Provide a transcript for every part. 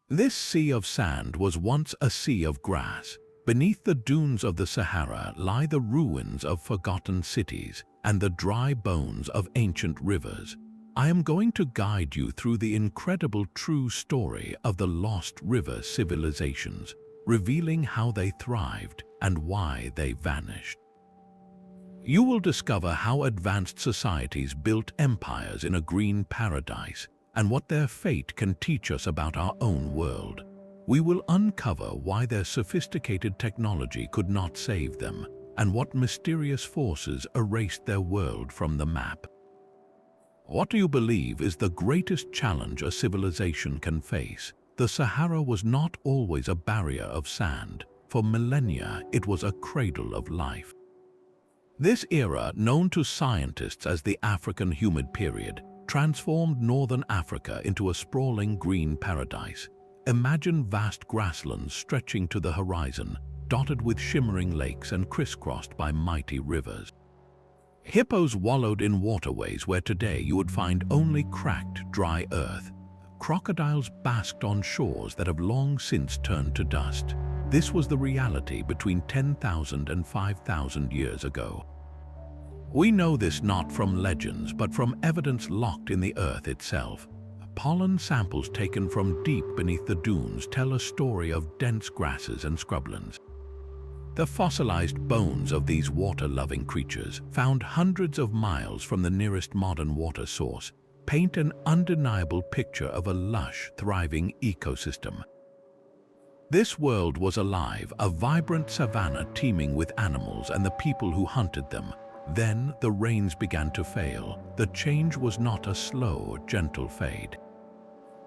This sea of sand was once a sea of grass. Beneath the dunes of the Sahara lie the ruins of forgotten cities and the dry bones of ancient rivers. I am going to guide you through the incredible true story of the lost river civilizations, revealing how they thrived and why they vanished. You will discover how advanced societies built empires in a green paradise and what their fate can teach us about our own world. We will uncover why their sophisticated technology could not save them and what mysterious forces erased their world from the map. What do you believe is the greatest challenge a civilization can face? The Sahara was not always a barrier of sand. For millennia, it was a cradle of life. This era, known to scientists as the African humid period, transformed northern Africa into a sprawling green paradise. Imagine vast grasslands stretching to the horizon, dotted with shimmering lakes and crisscrossed by mighty rivers. Hippos wallowed in waterways where today you would find only cracked, dry earth. Crocodiles basked on shores that have long since turned to dust. This was the reality between 10,000 and 5,000 years ago. We know this not from legends, but from evidence locked in the earth itself. Pollen samples taken from deep beneath the dunes tell a story of dense grasses and scrublands. The fossilized bones of these water-loving creatures, found hundreds of miles from the nearest modern water source, paint an undeniable picture of a lush, thriving ecosystem. This world was alive, a vibrant savanna teeming with animals and the people who hunted them. Then the rains began to fail. The change was not a slow, gentle fade.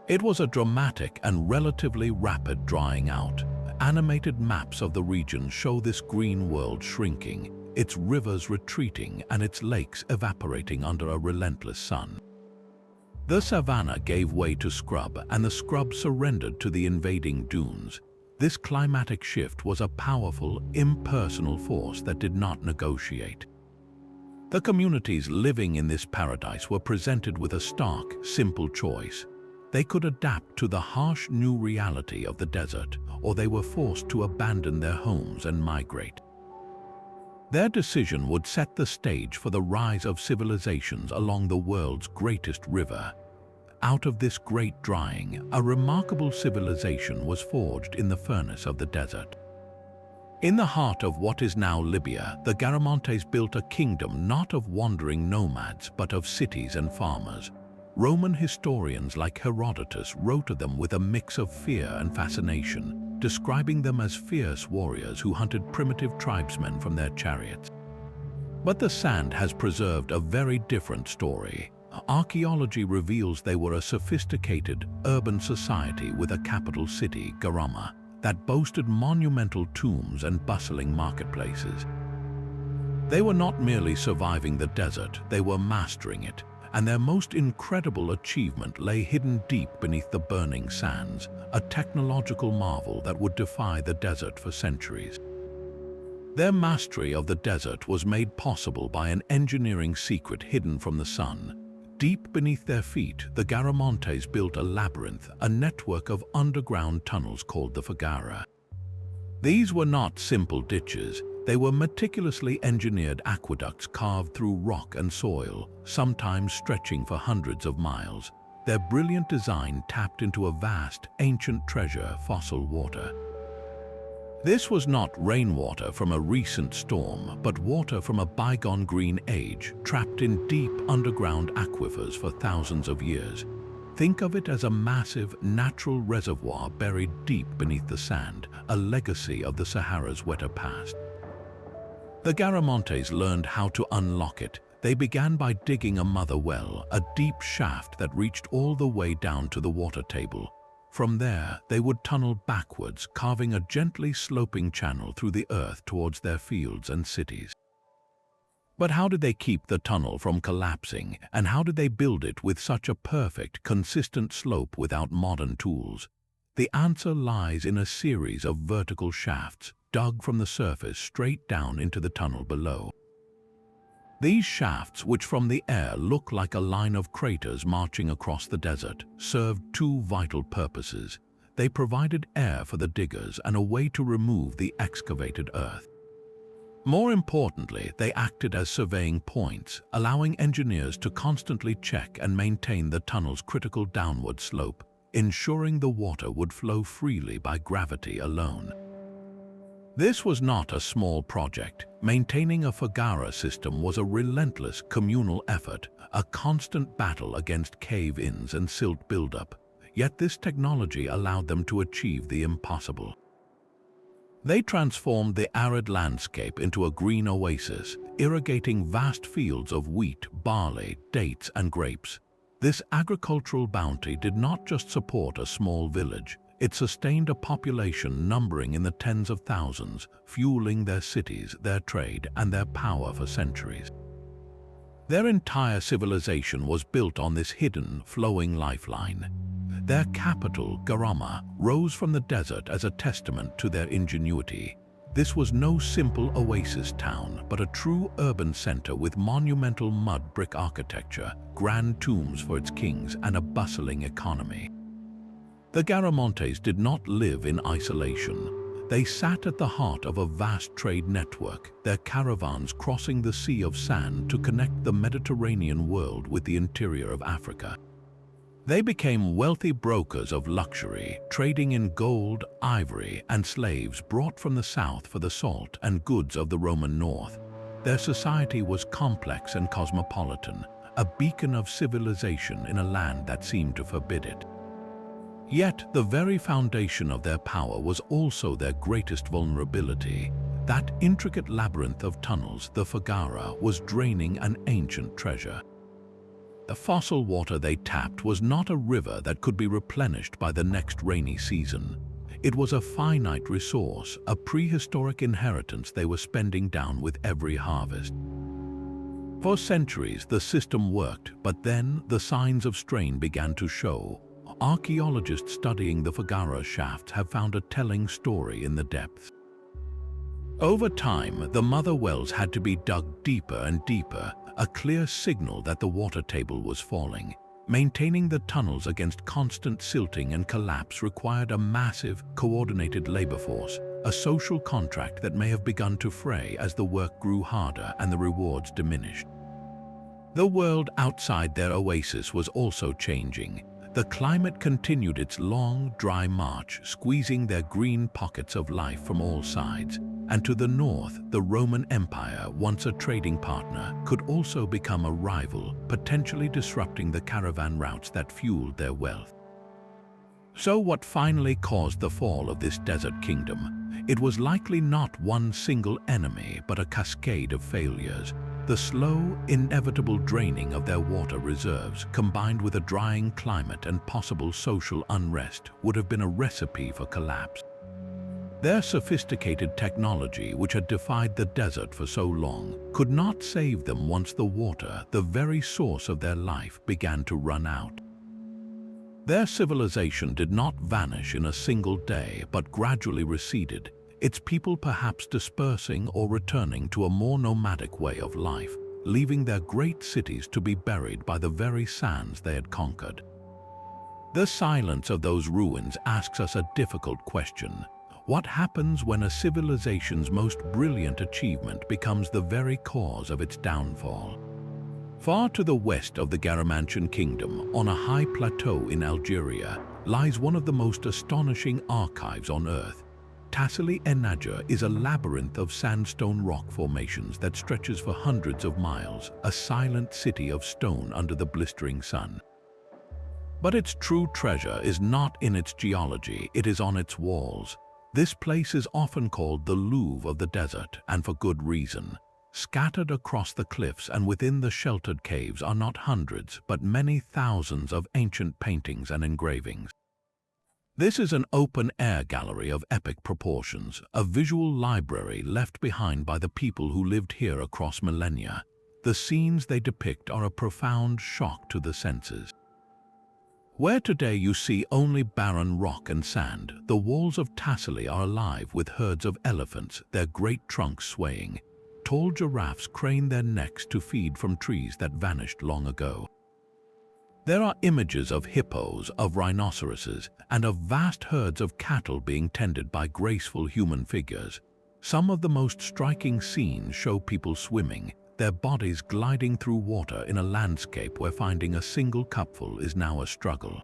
It was a dramatic and relatively rapid drying out. Animated maps of the region show this green world shrinking, its rivers retreating and its lakes evaporating under a relentless sun. The savanna gave way to scrub, and the scrub surrendered to the invading dunes. This climatic shift was a powerful, impersonal force that did not negotiate. The communities living in this paradise were presented with a stark, simple choice. They could adapt to the harsh new reality of the desert, or they were forced to abandon their homes and migrate. Their decision would set the stage for the rise of civilizations along the world's greatest river. Out of this great drying, a remarkable civilization was forged in the furnace of the desert. In the heart of what is now Libya, the Garamantes built a kingdom not of wandering nomads, but of cities and farmers. Roman historians like Herodotus wrote of them with a mix of fear and fascination, describing them as fierce warriors who hunted primitive tribesmen from their chariots. But the sand has preserved a very different story. Archaeology reveals they were a sophisticated, urban society with a capital city, Garama, that boasted monumental tombs and bustling marketplaces. They were not merely surviving the desert, they were mastering it, and their most incredible achievement lay hidden deep beneath the burning sands, a technological marvel that would defy the desert for centuries. Their mastery of the desert was made possible by an engineering secret hidden from the sun. Deep beneath their feet, the Garamantes built a labyrinth, a network of underground tunnels called the foggara. These were not simple ditches. They were meticulously engineered aqueducts carved through rock and soil, sometimes stretching for hundreds of miles. Their brilliant design tapped into a vast, ancient treasure, fossil water. This was not rainwater from a recent storm, but water from a bygone green age, trapped in deep underground aquifers for thousands of years. Think of it as a massive, natural reservoir buried deep beneath the sand, a legacy of the Sahara's wetter past. The Garamantes learned how to unlock it. They began by digging a mother well, a deep shaft that reached all the way down to the water table. From there, they would tunnel backwards, carving a gently sloping channel through the earth towards their fields and cities. But how did they keep the tunnel from collapsing, and how did they build it with such a perfect, consistent slope without modern tools? The answer lies in a series of vertical shafts, dug from the surface straight down into the tunnel below. These shafts, which from the air look like a line of craters marching across the desert, served two vital purposes. They provided air for the diggers and a way to remove the excavated earth. More importantly, they acted as surveying points, allowing engineers to constantly check and maintain the tunnel's critical downward slope, ensuring the water would flow freely by gravity alone. This was not a small project. Maintaining a foggara system was a relentless communal effort, a constant battle against cave-ins and silt buildup. Yet this technology allowed them to achieve the impossible. They transformed the arid landscape into a green oasis, irrigating vast fields of wheat, barley, dates, and grapes. This agricultural bounty did not just support a small village. It sustained a population numbering in the tens of thousands, fueling their cities, their trade, and their power for centuries. Their entire civilization was built on this hidden, flowing lifeline. Their capital, Garama, rose from the desert as a testament to their ingenuity. This was no simple oasis town, but a true urban center with monumental mud brick architecture, grand tombs for its kings, and a bustling economy. The Garamantes did not live in isolation. They sat at the heart of a vast trade network, their caravans crossing the Sea of Sand to connect the Mediterranean world with the interior of Africa. They became wealthy brokers of luxury, trading in gold, ivory, and slaves brought from the south for the salt and goods of the Roman north. Their society was complex and cosmopolitan, a beacon of civilization in a land that seemed to forbid it. Yet, the very foundation of their power was also their greatest vulnerability. That intricate labyrinth of tunnels, the foggara, was draining an ancient treasure. The fossil water they tapped was not a river that could be replenished by the next rainy season. It was a finite resource, a prehistoric inheritance they were spending down with every harvest. For centuries, the system worked, but then the signs of strain began to show. Archaeologists studying the foggara shafts have found a telling story in the depths. Over time, the mother wells had to be dug deeper and deeper, a clear signal that the water table was falling. Maintaining the tunnels against constant silting and collapse required a massive, coordinated labor force, a social contract that may have begun to fray as the work grew harder and the rewards diminished. The world outside their oasis was also changing. The climate continued its long, dry march, squeezing their green pockets of life from all sides. And to the north, the Roman Empire, once a trading partner, could also become a rival, potentially disrupting the caravan routes that fueled their wealth. So what finally caused the fall of this desert kingdom? It was likely not one single enemy, but a cascade of failures. The slow, inevitable draining of their water reserves, combined with a drying climate and possible social unrest, would have been a recipe for collapse. Their sophisticated technology, which had defied the desert for so long, could not save them once the water, the very source of their life, began to run out. Their civilization did not vanish in a single day, but gradually receded, its people perhaps dispersing or returning to a more nomadic way of life, leaving their great cities to be buried by the very sands they had conquered. The silence of those ruins asks us a difficult question. What happens when a civilization's most brilliant achievement becomes the very cause of its downfall? Far to the west of the Garamantian kingdom, on a high plateau in Algeria, lies one of the most astonishing archives on Earth. Tassili is a labyrinth of sandstone rock formations that stretches for hundreds of miles, a silent city of stone under the blistering sun. But its true treasure is not in its geology, it is on its walls. This place is often called the Louvre of the desert, and for good reason. Scattered across the cliffs and within the sheltered caves are not hundreds, but many thousands of ancient paintings and engravings. This is an open-air gallery of epic proportions, a visual library left behind by the people who lived here across millennia. The scenes they depict are a profound shock to the senses. Where today you see only barren rock and sand, the walls of Tassili are alive with herds of elephants, their great trunks swaying. Tall giraffes crane their necks to feed from trees that vanished long ago. There are images of hippos, of rhinoceroses, and of vast herds of cattle being tended by graceful human figures. Some of the most striking scenes show people swimming, their bodies gliding through water in a landscape where finding a single cupful is now a struggle.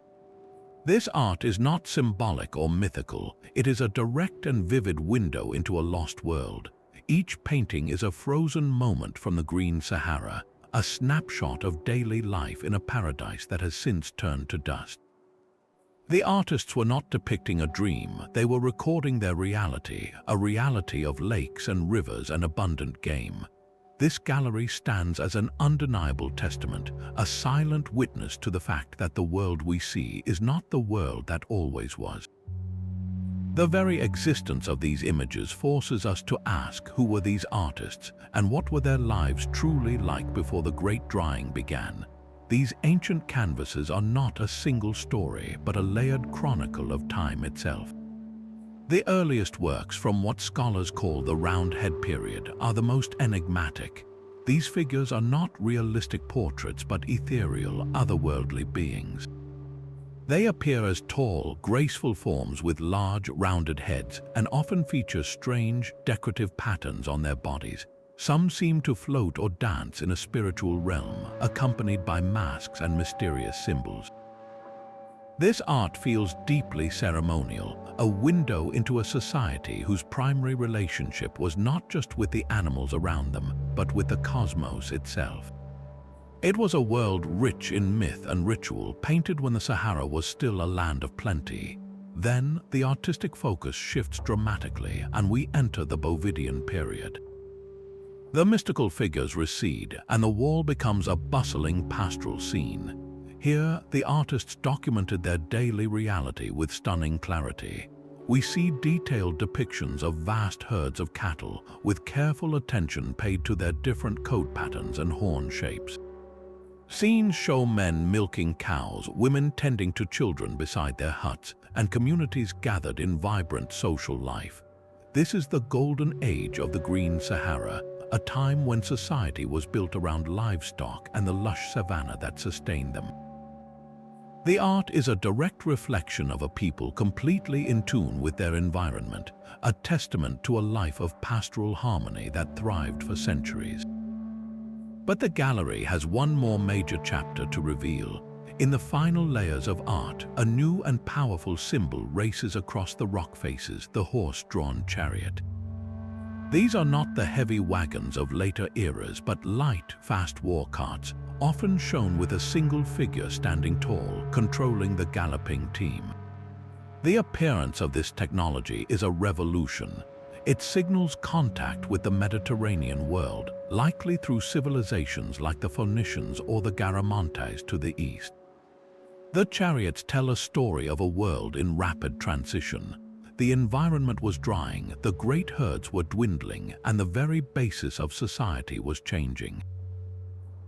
This art is not symbolic or mythical, it is a direct and vivid window into a lost world. Each painting is a frozen moment from the Green Sahara, a snapshot of daily life in a paradise that has since turned to dust. The artists were not depicting a dream, they were recording their reality, a reality of lakes and rivers and abundant game. This gallery stands as an undeniable testament, a silent witness to the fact that the world we see is not the world that always was. The very existence of these images forces us to ask who were these artists and what were their lives truly like before the great drying began. These ancient canvases are not a single story, but a layered chronicle of time itself. The earliest works from what scholars call the Roundhead period are the most enigmatic. These figures are not realistic portraits but ethereal, otherworldly beings. They appear as tall, graceful forms with large, rounded heads and often feature strange, decorative patterns on their bodies. Some seem to float or dance in a spiritual realm, accompanied by masks and mysterious symbols. This art feels deeply ceremonial, a window into a society whose primary relationship was not just with the animals around them, but with the cosmos itself. It was a world rich in myth and ritual, painted when the Sahara was still a land of plenty. Then, the artistic focus shifts dramatically, and we enter the Bovidian period. The mystical figures recede, and the wall becomes a bustling pastoral scene. Here, the artists documented their daily reality with stunning clarity. We see detailed depictions of vast herds of cattle, with careful attention paid to their different coat patterns and horn shapes. Scenes show men milking cows, women tending to children beside their huts, and communities gathered in vibrant social life. This is the golden age of the Green Sahara, a time when society was built around livestock and the lush savanna that sustained them. The art is a direct reflection of a people completely in tune with their environment, a testament to a life of pastoral harmony that thrived for centuries. But the gallery has one more major chapter to reveal. In the final layers of art, a new and powerful symbol races across the rock faces, the horse-drawn chariot. These are not the heavy wagons of later eras, but light, fast war carts, often shown with a single figure standing tall, controlling the galloping team. The appearance of this technology is a revolution. It signals contact with the Mediterranean world, likely through civilizations like the Phoenicians or the Garamantes to the east. The chariots tell a story of a world in rapid transition. The environment was drying, the great herds were dwindling, and the very basis of society was changing.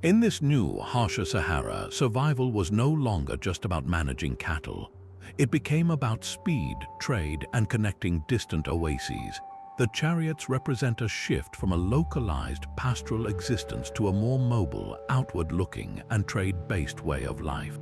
In this new, harsher Sahara, survival was no longer just about managing cattle. It became about speed, trade, and connecting distant oases. The chariots represent a shift from a localized, pastoral existence to a more mobile, outward-looking, and trade-based way of life.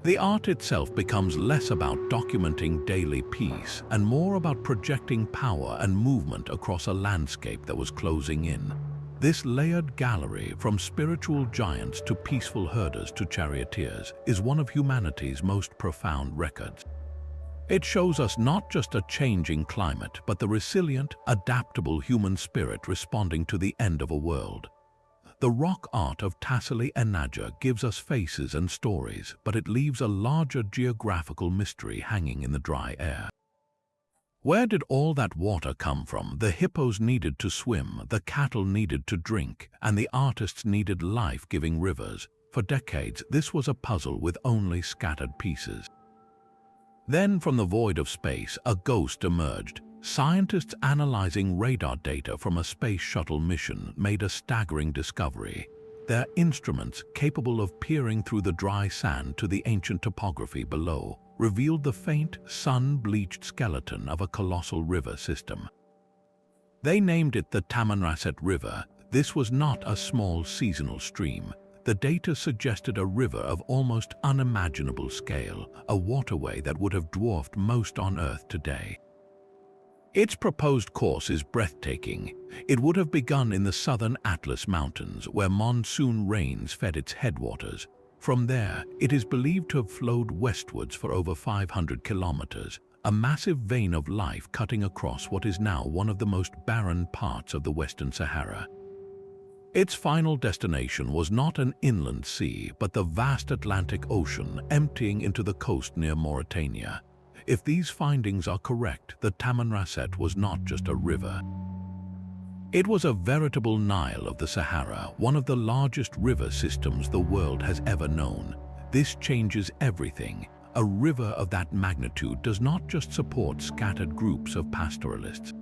The art itself becomes less about documenting daily peace and more about projecting power and movement across a landscape that was closing in. This layered gallery, from spiritual giants to peaceful herders to charioteers, is one of humanity's most profound records. It shows us not just a changing climate, but the resilient, adaptable human spirit responding to the end of a world. The rock art of Tassili and Naja gives us faces and stories, but it leaves a larger geographical mystery hanging in the dry air. Where did all that water come from? The hippos needed to swim, the cattle needed to drink, and the artists needed life-giving rivers. For decades, this was a puzzle with only scattered pieces. Then, from the void of space, a ghost emerged. Scientists analyzing radar data from a space shuttle mission made a staggering discovery. Their instruments, capable of peering through the dry sand to the ancient topography below, revealed the faint, sun-bleached skeleton of a colossal river system. They named it the Tamanrasset River. This was not a small seasonal stream. The data suggested a river of almost unimaginable scale, a waterway that would have dwarfed most on Earth today. Its proposed course is breathtaking. It would have begun in the southern Atlas Mountains, where monsoon rains fed its headwaters. From there, it is believed to have flowed westwards for over 500 kilometers, a massive vein of life cutting across what is now one of the most barren parts of the Western Sahara. Its final destination was not an inland sea, but the vast Atlantic Ocean emptying into the coast near Mauritania. If these findings are correct, the Tamanrasset was not just a river. It was a veritable Nile of the Sahara, one of the largest river systems the world has ever known. This changes everything. A river of that magnitude does not just support scattered groups of pastoralists.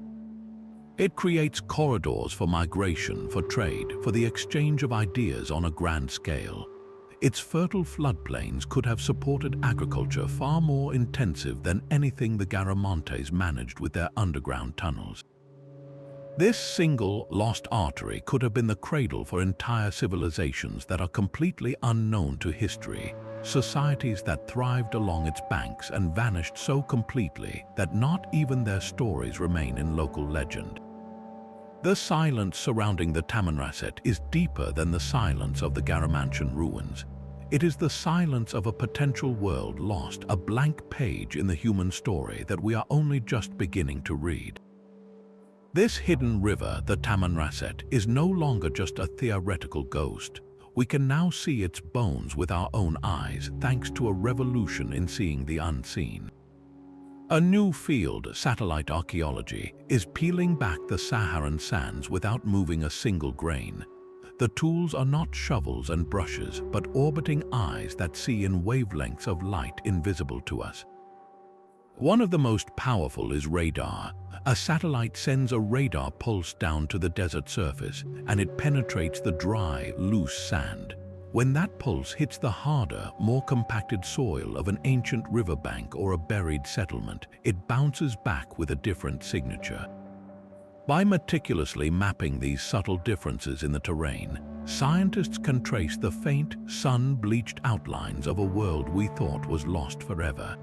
It creates corridors for migration, for trade, for the exchange of ideas on a grand scale. Its fertile floodplains could have supported agriculture far more intensive than anything the Garamantes managed with their underground tunnels. This single lost artery could have been the cradle for entire civilizations that are completely unknown to history, societies that thrived along its banks and vanished so completely that not even their stories remain in local legend. The silence surrounding the Tamanrasset is deeper than the silence of the Garamantian ruins. It is the silence of a potential world lost, a blank page in the human story that we are only just beginning to read. This hidden river, the Tamanrasset, is no longer just a theoretical ghost. We can now see its bones with our own eyes, thanks to a revolution in seeing the unseen. A new field, satellite archaeology, is peeling back the Saharan sands without moving a single grain. The tools are not shovels and brushes, but orbiting eyes that see in wavelengths of light invisible to us. One of the most powerful is radar. A satellite sends a radar pulse down to the desert surface, and it penetrates the dry, loose sand. When that pulse hits the harder, more compacted soil of an ancient riverbank or a buried settlement, it bounces back with a different signature. By meticulously mapping these subtle differences in the terrain, scientists can trace the faint, sun-bleached outlines of a world we thought was lost forever.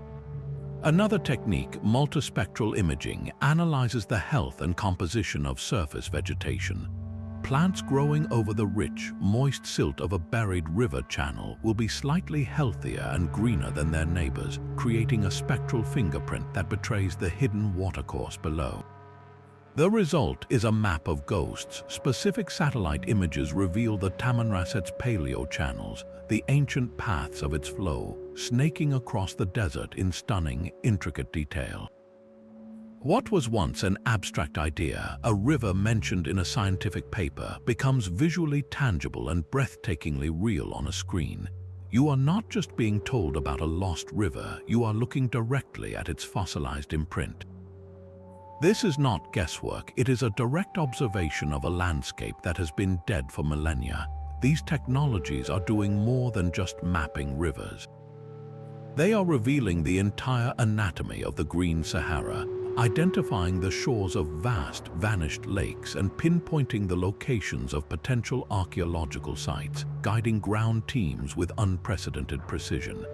Another technique, multispectral imaging, analyzes the health and composition of surface vegetation. Plants growing over the rich, moist silt of a buried river channel will be slightly healthier and greener than their neighbors, creating a spectral fingerprint that betrays the hidden watercourse below. The result is a map of ghosts. Specific satellite images reveal the Tamanrasset's paleo-channels, the ancient paths of its flow, snaking across the desert in stunning, intricate detail. What was once an abstract idea, a river mentioned in a scientific paper, becomes visually tangible and breathtakingly real on a screen. You are not just being told about a lost river, you are looking directly at its fossilized imprint. This is not guesswork, it is a direct observation of a landscape that has been dead for millennia. These technologies are doing more than just mapping rivers. They are revealing the entire anatomy of the Green Sahara, identifying the shores of vast, vanished lakes and pinpointing the locations of potential archaeological sites, guiding ground teams with unprecedented precision.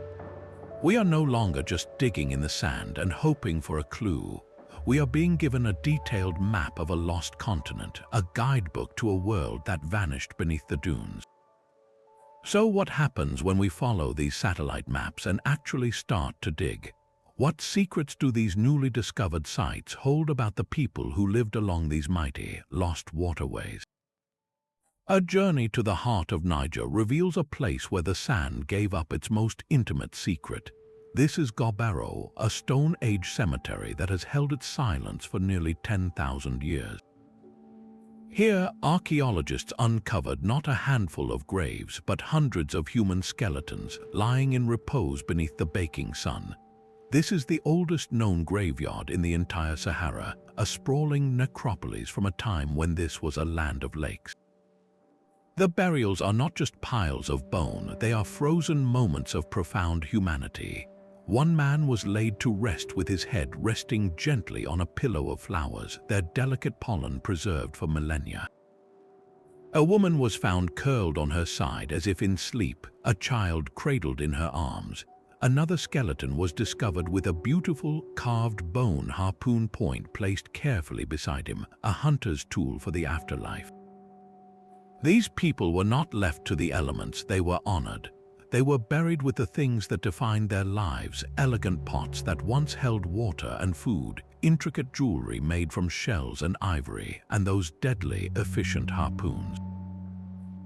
We are no longer just digging in the sand and hoping for a clue. We are being given a detailed map of a lost continent, a guidebook to a world that vanished beneath the dunes. So what happens when we follow these satellite maps and actually start to dig? What secrets do these newly discovered sites hold about the people who lived along these mighty, lost waterways? A journey to the heart of Niger reveals a place where the sand gave up its most intimate secret. This is Gobero, a Stone Age cemetery that has held its silence for nearly 10,000 years. Here, archaeologists uncovered not a handful of graves, but hundreds of human skeletons lying in repose beneath the baking sun. This is the oldest known graveyard in the entire Sahara, a sprawling necropolis from a time when this was a land of lakes. The burials are not just piles of bone, they are frozen moments of profound humanity. One man was laid to rest with his head resting gently on a pillow of flowers, their delicate pollen preserved for millennia. A woman was found curled on her side as if in sleep, a child cradled in her arms. Another skeleton was discovered with a beautiful carved bone harpoon point placed carefully beside him, a hunter's tool for the afterlife. These people were not left to the elements, they were honored. They were buried with the things that defined their lives, elegant pots that once held water and food, intricate jewelry made from shells and ivory, and those deadly, efficient harpoons.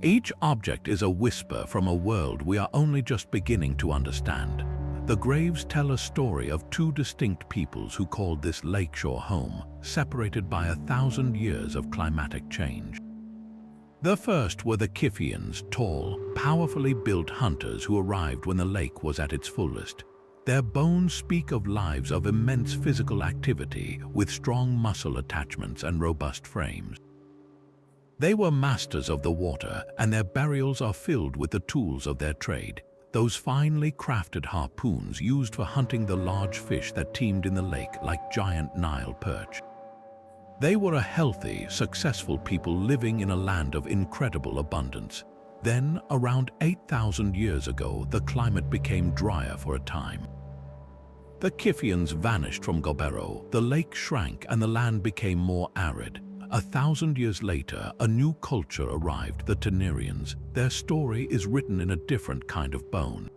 Each object is a whisper from a world we are only just beginning to understand. The graves tell a story of two distinct peoples who called this lakeshore home, separated by 1,000 years of climatic change. The first were the Kiphians, tall, powerfully built hunters who arrived when the lake was at its fullest. Their bones speak of lives of immense physical activity, with strong muscle attachments and robust frames. They were masters of the water, and their burials are filled with the tools of their trade, those finely crafted harpoons used for hunting the large fish that teemed in the lake like giant Nile perch. They were a healthy, successful people living in a land of incredible abundance. Then, around 8,000 years ago, the climate became drier for a time. The Kiphians vanished from Gobero, the lake shrank and the land became more arid. 1,000 years later, a new culture arrived, the Tamanrasset. Their story is written in a different kind of bone.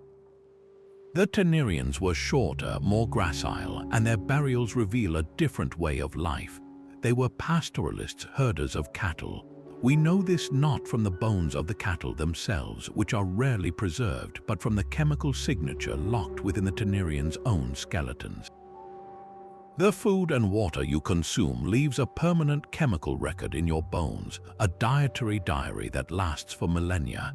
The Tamanrasset were shorter, more gracile, and their burials reveal a different way of life. They were pastoralists, herders of cattle. We know this not from the bones of the cattle themselves, which are rarely preserved, but from the chemical signature locked within the Tamanrasset's own skeletons. The food and water you consume leaves a permanent chemical record in your bones, a dietary diary that lasts for millennia.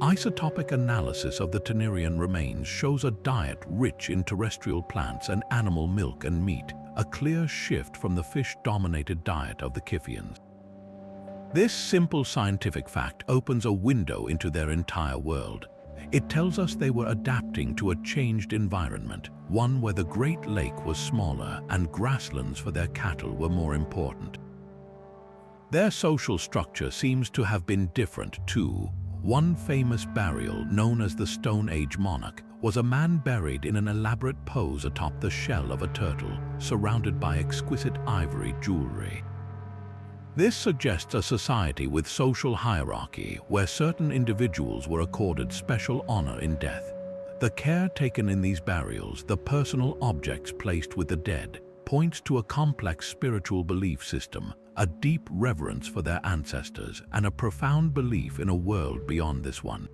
Isotopic analysis of the Tamanrasset remains shows a diet rich in terrestrial plants and animal milk and meat, a clear shift from the fish-dominated diet of the Kiphians. This simple scientific fact opens a window into their entire world. It tells us they were adapting to a changed environment, one where the Great Lake was smaller and grasslands for their cattle were more important. Their social structure seems to have been different too. One famous burial, known as the Stone Age monarch, was a man buried in an elaborate pose atop the shell of a turtle, surrounded by exquisite ivory jewelry. This suggests a society with social hierarchy where certain individuals were accorded special honor in death. The care taken in these burials, the personal objects placed with the dead, points to a complex spiritual belief system, a deep reverence for their ancestors, and a profound belief in a world beyond this one.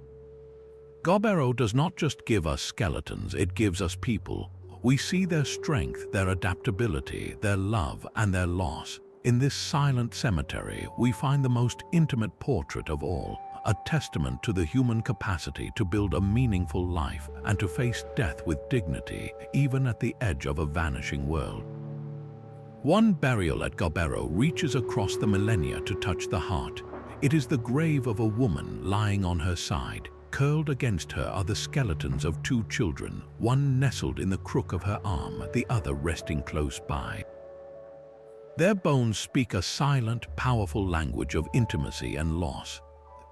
Gobero does not just give us skeletons, it gives us people. We see their strength, their adaptability, their love, and their loss. In this silent cemetery, we find the most intimate portrait of all, a testament to the human capacity to build a meaningful life and to face death with dignity, even at the edge of a vanishing world. One burial at Gobero reaches across the millennia to touch the heart. It is the grave of a woman lying on her side. Curled against her are the skeletons of two children, one nestled in the crook of her arm, the other resting close by. Their bones speak a silent, powerful language of intimacy and loss.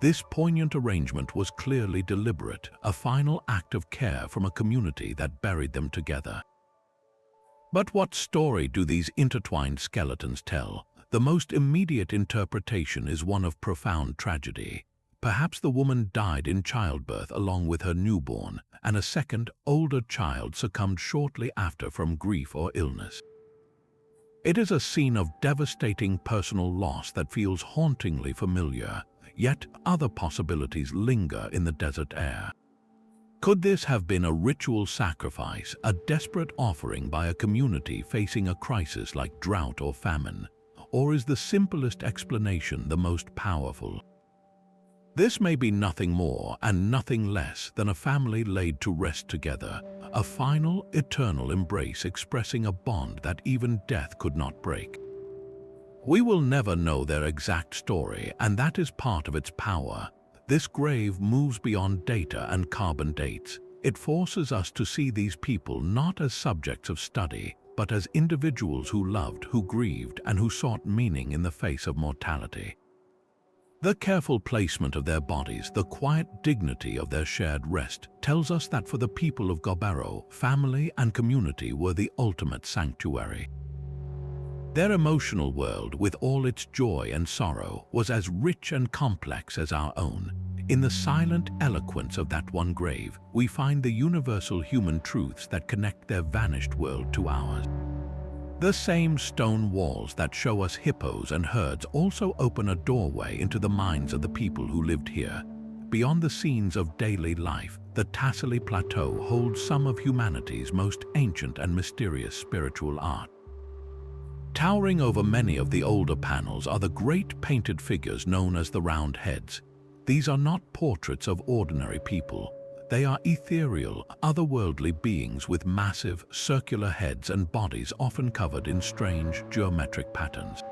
This poignant arrangement was clearly deliberate, a final act of care from a community that buried them together. But what story do these intertwined skeletons tell? The most immediate interpretation is one of profound tragedy. Perhaps the woman died in childbirth along with her newborn, and a second, older child succumbed shortly after from grief or illness. It is a scene of devastating personal loss that feels hauntingly familiar, yet other possibilities linger in the desert air. Could this have been a ritual sacrifice, a desperate offering by a community facing a crisis like drought or famine? Or is the simplest explanation the most powerful? This may be nothing more and nothing less than a family laid to rest together, a final, eternal embrace expressing a bond that even death could not break. We will never know their exact story, and that is part of its power. This grave moves beyond data and carbon dates. It forces us to see these people not as subjects of study, but as individuals who loved, who grieved, and who sought meaning in the face of mortality. The careful placement of their bodies, the quiet dignity of their shared rest, tells us that for the people of Gobero, family and community were the ultimate sanctuary. Their emotional world, with all its joy and sorrow, was as rich and complex as our own. In the silent eloquence of that one grave, we find the universal human truths that connect their vanished world to ours. The same stone walls that show us hippos and herds also open a doorway into the minds of the people who lived here. Beyond the scenes of daily life, the Tassili Plateau holds some of humanity's most ancient and mysterious spiritual art. Towering over many of the older panels are the great painted figures known as the round heads. These are not portraits of ordinary people. They are ethereal, otherworldly beings with massive, circular heads and bodies often covered in strange, geometric patterns.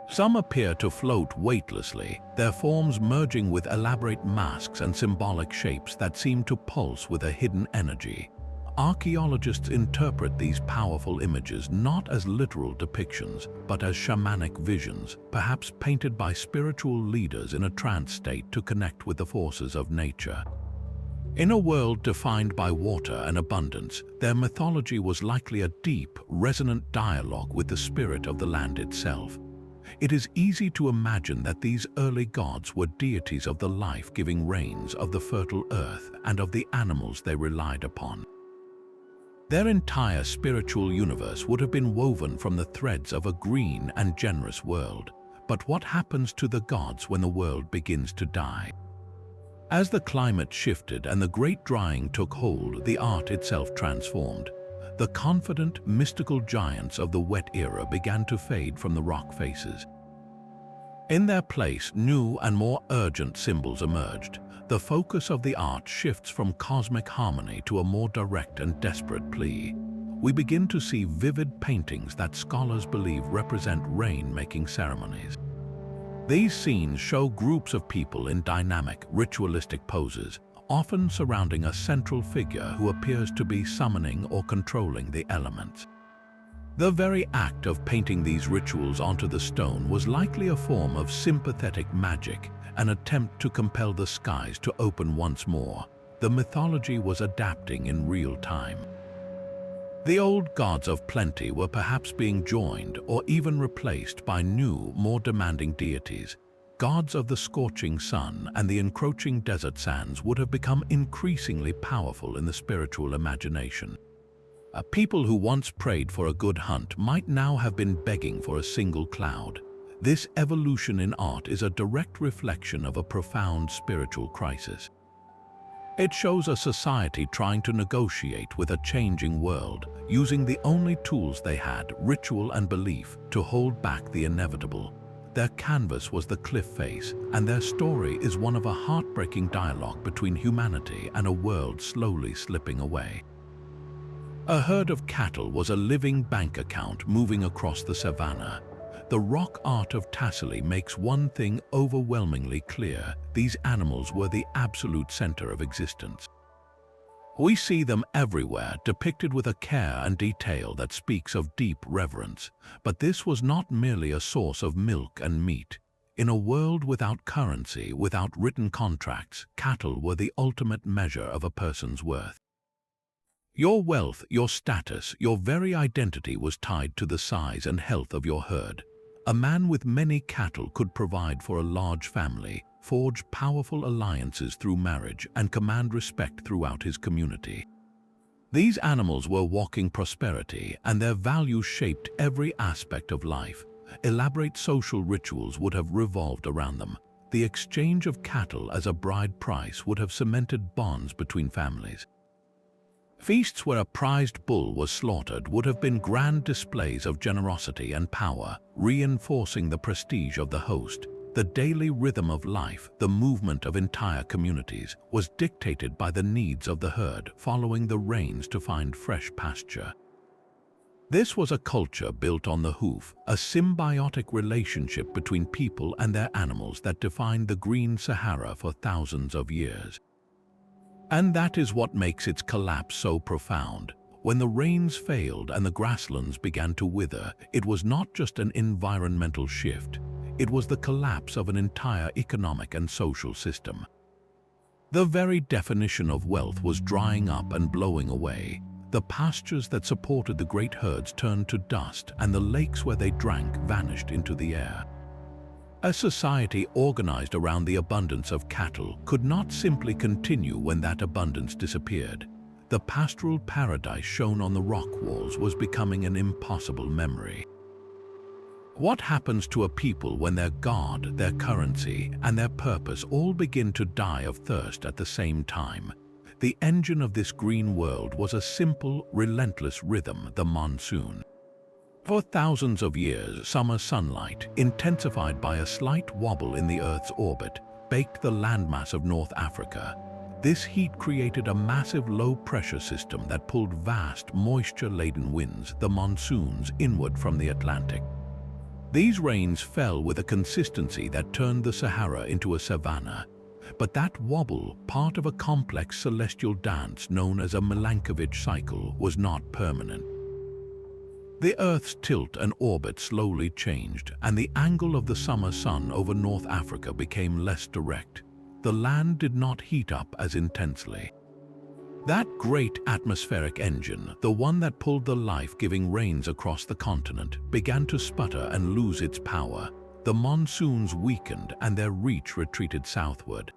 Some appear to float weightlessly, their forms merging with elaborate masks and symbolic shapes that seem to pulse with a hidden energy. Archaeologists interpret these powerful images not as literal depictions, but as shamanic visions, perhaps painted by spiritual leaders in a trance state to connect with the forces of nature. In a world defined by water and abundance, their mythology was likely a deep, resonant dialogue with the spirit of the land itself. It is easy to imagine that these early gods were deities of the life-giving rains of the fertile earth and of the animals they relied upon. Their entire spiritual universe would have been woven from the threads of a green and generous world. But what happens to the gods when the world begins to die? As the climate shifted and the great drying took hold, the art itself transformed. The confident, mystical giants of the wet era began to fade from the rock faces. In their place, new and more urgent symbols emerged. The focus of the art shifts from cosmic harmony to a more direct and desperate plea. We begin to see vivid paintings that scholars believe represent rain-making ceremonies. These scenes show groups of people in dynamic, ritualistic poses, often surrounding a central figure who appears to be summoning or controlling the elements. The very act of painting these rituals onto the stone was likely a form of sympathetic magic, an attempt to compel the skies to open once more. The mythology was adapting in real time. The old gods of plenty were perhaps being joined or even replaced by new, more demanding deities. Gods of the scorching sun and the encroaching desert sands would have become increasingly powerful in the spiritual imagination. A people who once prayed for a good hunt might now have been begging for a single cloud. This evolution in art is a direct reflection of a profound spiritual crisis. It shows a society trying to negotiate with a changing world, using the only tools they had, ritual and belief, to hold back the inevitable. Their canvas was the cliff face, and their story is one of a heartbreaking dialogue between humanity and a world slowly slipping away. A herd of cattle was a living bank account moving across the savanna. The rock art of Tassili makes one thing overwhelmingly clear: these animals were the absolute center of existence. We see them everywhere, depicted with a care and detail that speaks of deep reverence. But this was not merely a source of milk and meat. In a world without currency, without written contracts, cattle were the ultimate measure of a person's worth. Your wealth, your status, your very identity was tied to the size and health of your herd. A man with many cattle could provide for a large family, forge powerful alliances through marriage, and command respect throughout his community. These animals were walking prosperity, and their values shaped every aspect of life. Elaborate social rituals would have revolved around them. The exchange of cattle as a bride price would have cemented bonds between families. Feasts where a prized bull was slaughtered would have been grand displays of generosity and power, reinforcing the prestige of the host. The daily rhythm of life, the movement of entire communities, was dictated by the needs of the herd, following the rains to find fresh pasture. This was a culture built on the hoof, a symbiotic relationship between people and their animals that defined the Green Sahara for thousands of years. And that is what makes its collapse so profound. When the rains failed and the grasslands began to wither, it was not just an environmental shift. it was the collapse of an entire economic and social system. The very definition of wealth was drying up and blowing away. The pastures that supported the great herds turned to dust, and the lakes where they drank vanished into the air. A society organized around the abundance of cattle could not simply continue when that abundance disappeared. The pastoral paradise shown on the rock walls was becoming an impossible memory. What happens to a people when their god, their currency, and their purpose all begin to die of thirst at the same time? The engine of this green world was a simple, relentless rhythm, the monsoon. For thousands of years, summer sunlight, intensified by a slight wobble in the Earth's orbit, baked the landmass of North Africa. This heat created a massive low-pressure system that pulled vast, moisture-laden winds, the monsoons, inward from the Atlantic. These rains fell with a consistency that turned the Sahara into a savanna. But that wobble, part of a complex celestial dance known as a Milankovitch cycle, was not permanent. The Earth's tilt and orbit slowly changed, and the angle of the summer sun over North Africa became less direct. The land did not heat up as intensely. That great atmospheric engine, the one that pulled the life-giving rains across the continent, began to sputter and lose its power. The monsoons weakened and their reach retreated southward.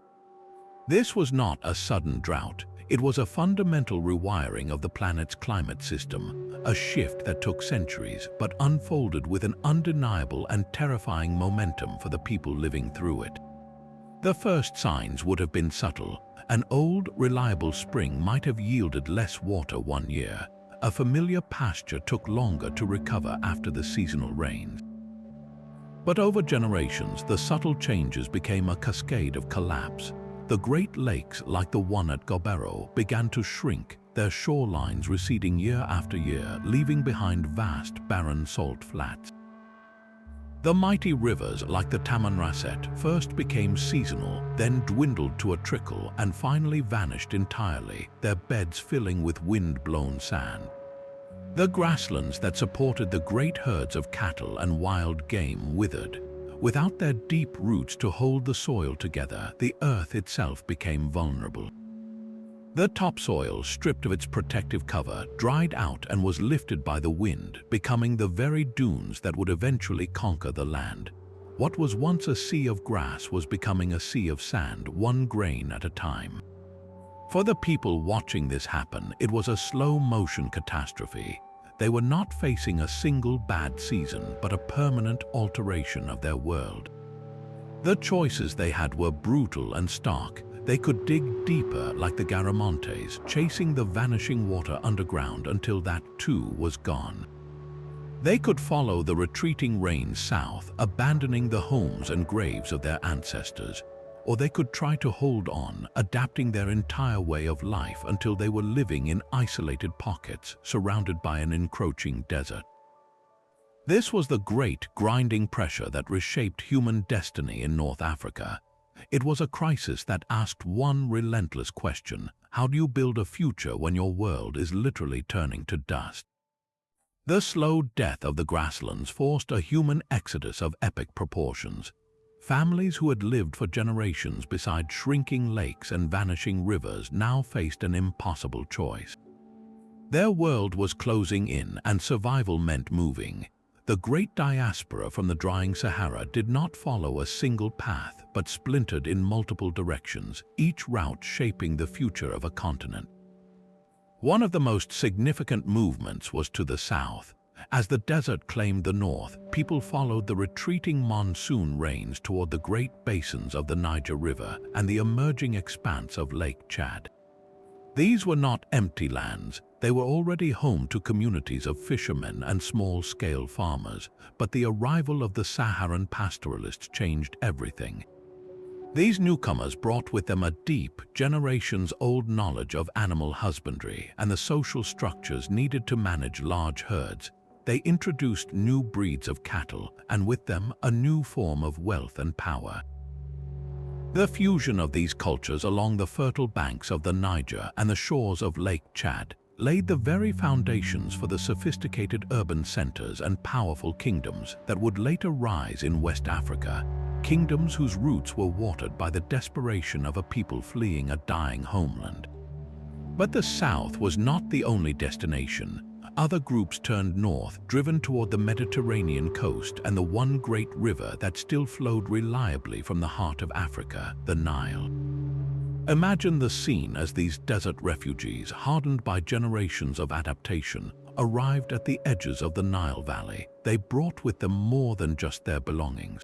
This was not a sudden drought. It was a fundamental rewiring of the planet's climate system, a shift that took centuries but unfolded with an undeniable and terrifying momentum for the people living through it. The first signs would have been subtle. An old, reliable spring might have yielded less water one year. A familiar pasture took longer to recover after the seasonal rains. But over generations, the subtle changes became a cascade of collapse. The Great Lakes, like the one at Gobero, began to shrink, their shorelines receding year after year, leaving behind vast, barren salt flats. The mighty rivers, like the Tamanrasset, first became seasonal, then dwindled to a trickle, and finally vanished entirely, their beds filling with wind-blown sand. The grasslands that supported the great herds of cattle and wild game withered. Without their deep roots to hold the soil together, the earth itself became vulnerable. The topsoil, stripped of its protective cover, dried out and was lifted by the wind, becoming the very dunes that would eventually conquer the land. What was once a sea of grass was becoming a sea of sand, one grain at a time. For the people watching this happen, it was a slow-motion catastrophe. They were not facing a single bad season, but a permanent alteration of their world. The choices they had were brutal and stark. They could dig deeper like the Garamantes, chasing the vanishing water underground until that too was gone. They could follow the retreating rains south, abandoning the homes and graves of their ancestors. Or they could try to hold on, adapting their entire way of life until they were living in isolated pockets, surrounded by an encroaching desert. This was the great grinding pressure that reshaped human destiny in North Africa. It was a crisis that asked one relentless question: how do you build a future when your world is literally turning to dust? The slow death of the grasslands forced a human exodus of epic proportions. Families who had lived for generations beside shrinking lakes and vanishing rivers now faced an impossible choice. Their world was closing in, and survival meant moving. The great diaspora from the drying Sahara did not follow a single path, but splintered in multiple directions, each route shaping the future of a continent. One of the most significant movements was to the south. As the desert claimed the north, people followed the retreating monsoon rains toward the great basins of the Niger River and the emerging expanse of Lake Chad. These were not empty lands. They were already home to communities of fishermen and small-scale farmers, but the arrival of the Saharan pastoralists changed everything. These newcomers brought with them a deep, generations-old knowledge of animal husbandry and the social structures needed to manage large herds. They introduced new breeds of cattle, and with them a new form of wealth and power. The fusion of these cultures along the fertile banks of the Niger and the shores of Lake Chad laid the very foundations for the sophisticated urban centers and powerful kingdoms that would later rise in West Africa, kingdoms whose roots were watered by the desperation of a people fleeing a dying homeland. But the south was not the only destination. Other groups turned north, driven toward the Mediterranean coast and the one great river that still flowed reliably from the heart of Africa, the Nile. Imagine the scene as these desert refugees, hardened by generations of adaptation, arrived at the edges of the Nile Valley. They brought with them more than just their belongings.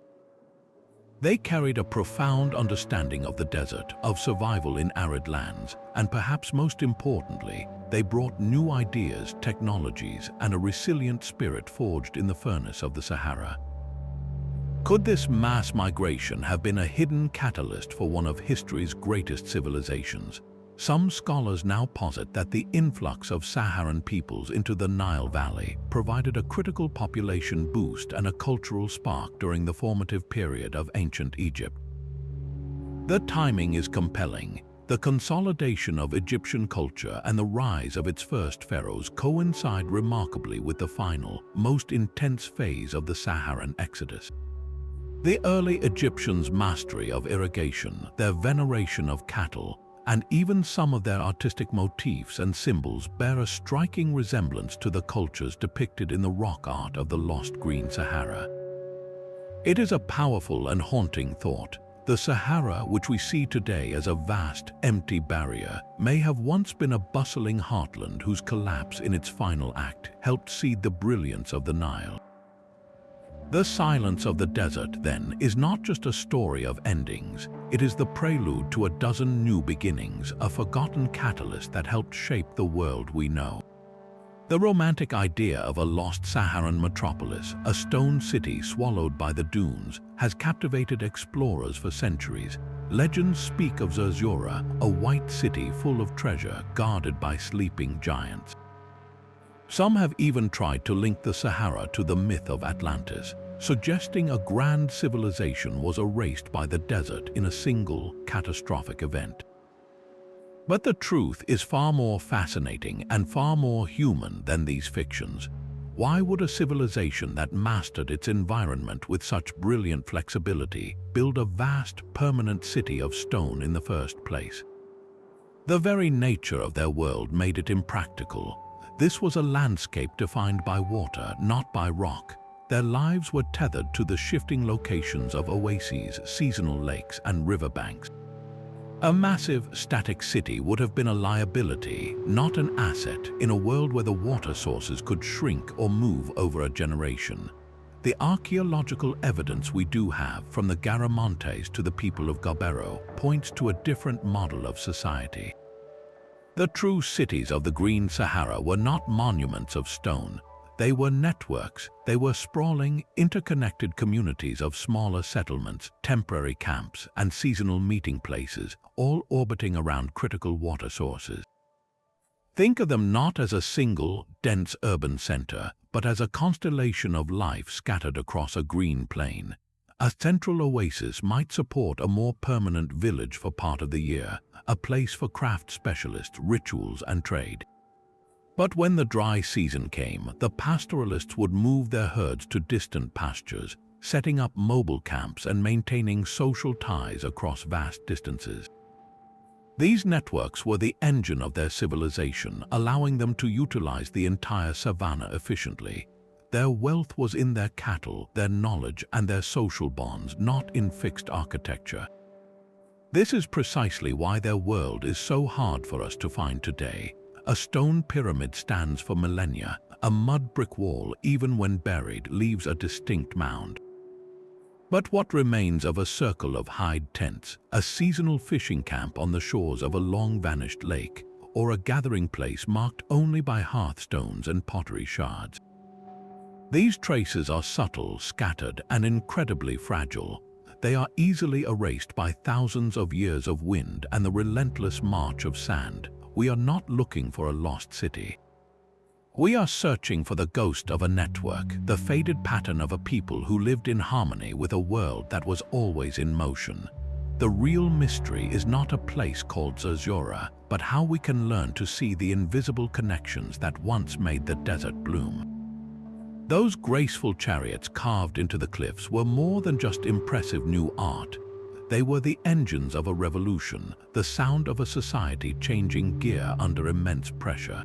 They carried a profound understanding of the desert, of survival in arid lands, and perhaps most importantly, they brought new ideas, technologies, and a resilient spirit forged in the furnace of the Sahara. Could this mass migration have been a hidden catalyst for one of history's greatest civilizations? Some scholars now posit that the influx of Saharan peoples into the Nile Valley provided a critical population boost and a cultural spark during the formative period of ancient Egypt. The timing is compelling. The consolidation of Egyptian culture and the rise of its first pharaohs coincide remarkably with the final, most intense phase of the Saharan exodus. The early Egyptians' mastery of irrigation, their veneration of cattle, and even some of their artistic motifs and symbols bear a striking resemblance to the cultures depicted in the rock art of the lost Green Sahara. It is a powerful and haunting thought. The Sahara, which we see today as a vast, empty barrier, may have once been a bustling heartland whose collapse in its final act helped seed the brilliance of the Nile. The silence of the desert, then, is not just a story of endings. It is the prelude to a dozen new beginnings, a forgotten catalyst that helped shape the world we know. The romantic idea of a lost Saharan metropolis, a stone city swallowed by the dunes, has captivated explorers for centuries. Legends speak of Zerzura, a white city full of treasure guarded by sleeping giants. Some have even tried to link the Sahara to the myth of Atlantis, suggesting a grand civilization was erased by the desert in a single, catastrophic event. But the truth is far more fascinating and far more human than these fictions. Why would a civilization that mastered its environment with such brilliant flexibility build a vast, permanent city of stone in the first place? The very nature of their world made it impractical. This was a landscape defined by water, not by rock. Their lives were tethered to the shifting locations of oases, seasonal lakes, and riverbanks. A massive, static city would have been a liability, not an asset, in a world where the water sources could shrink or move over a generation. The archaeological evidence we do have, from the Garamantes to the people of Gobero, points to a different model of society. The true cities of the Green Sahara were not monuments of stone. They were networks. They were sprawling, interconnected communities of smaller settlements, temporary camps, and seasonal meeting places, all orbiting around critical water sources. Think of them not as a single, dense urban center, but as a constellation of life scattered across a green plain. A central oasis might support a more permanent village for part of the year, a place for craft specialists, rituals, and trade. But when the dry season came, the pastoralists would move their herds to distant pastures, setting up mobile camps and maintaining social ties across vast distances. These networks were the engine of their civilization, allowing them to utilize the entire savanna efficiently. Their wealth was in their cattle, their knowledge, and their social bonds, not in fixed architecture. This is precisely why their world is so hard for us to find today. A stone pyramid stands for millennia. A mud brick wall, even when buried, leaves a distinct mound. But what remains of a circle of hide tents, a seasonal fishing camp on the shores of a long-vanished lake, or a gathering place marked only by hearthstones and pottery shards? These traces are subtle, scattered, and incredibly fragile. They are easily erased by thousands of years of wind and the relentless march of sand. We are not looking for a lost city. We are searching for the ghost of a network, the faded pattern of a people who lived in harmony with a world that was always in motion. The real mystery is not a place called Zazura, but how we can learn to see the invisible connections that once made the desert bloom. Those graceful chariots carved into the cliffs were more than just impressive new art. They were the engines of a revolution, the sound of a society changing gear under immense pressure.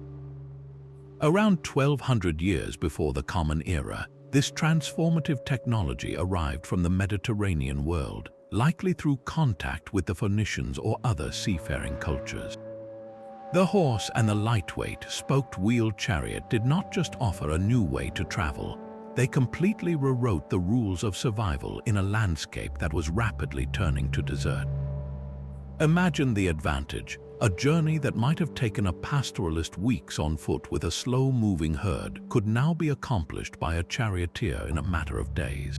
Around 1200 years before the Common Era, this transformative technology arrived from the Mediterranean world, likely through contact with the Phoenicians or other seafaring cultures. The horse and the lightweight, spoked-wheeled chariot did not just offer a new way to travel. They completely rewrote the rules of survival in a landscape that was rapidly turning to desert. Imagine the advantage. A journey that might have taken a pastoralist weeks on foot with a slow-moving herd could now be accomplished by a charioteer in a matter of days.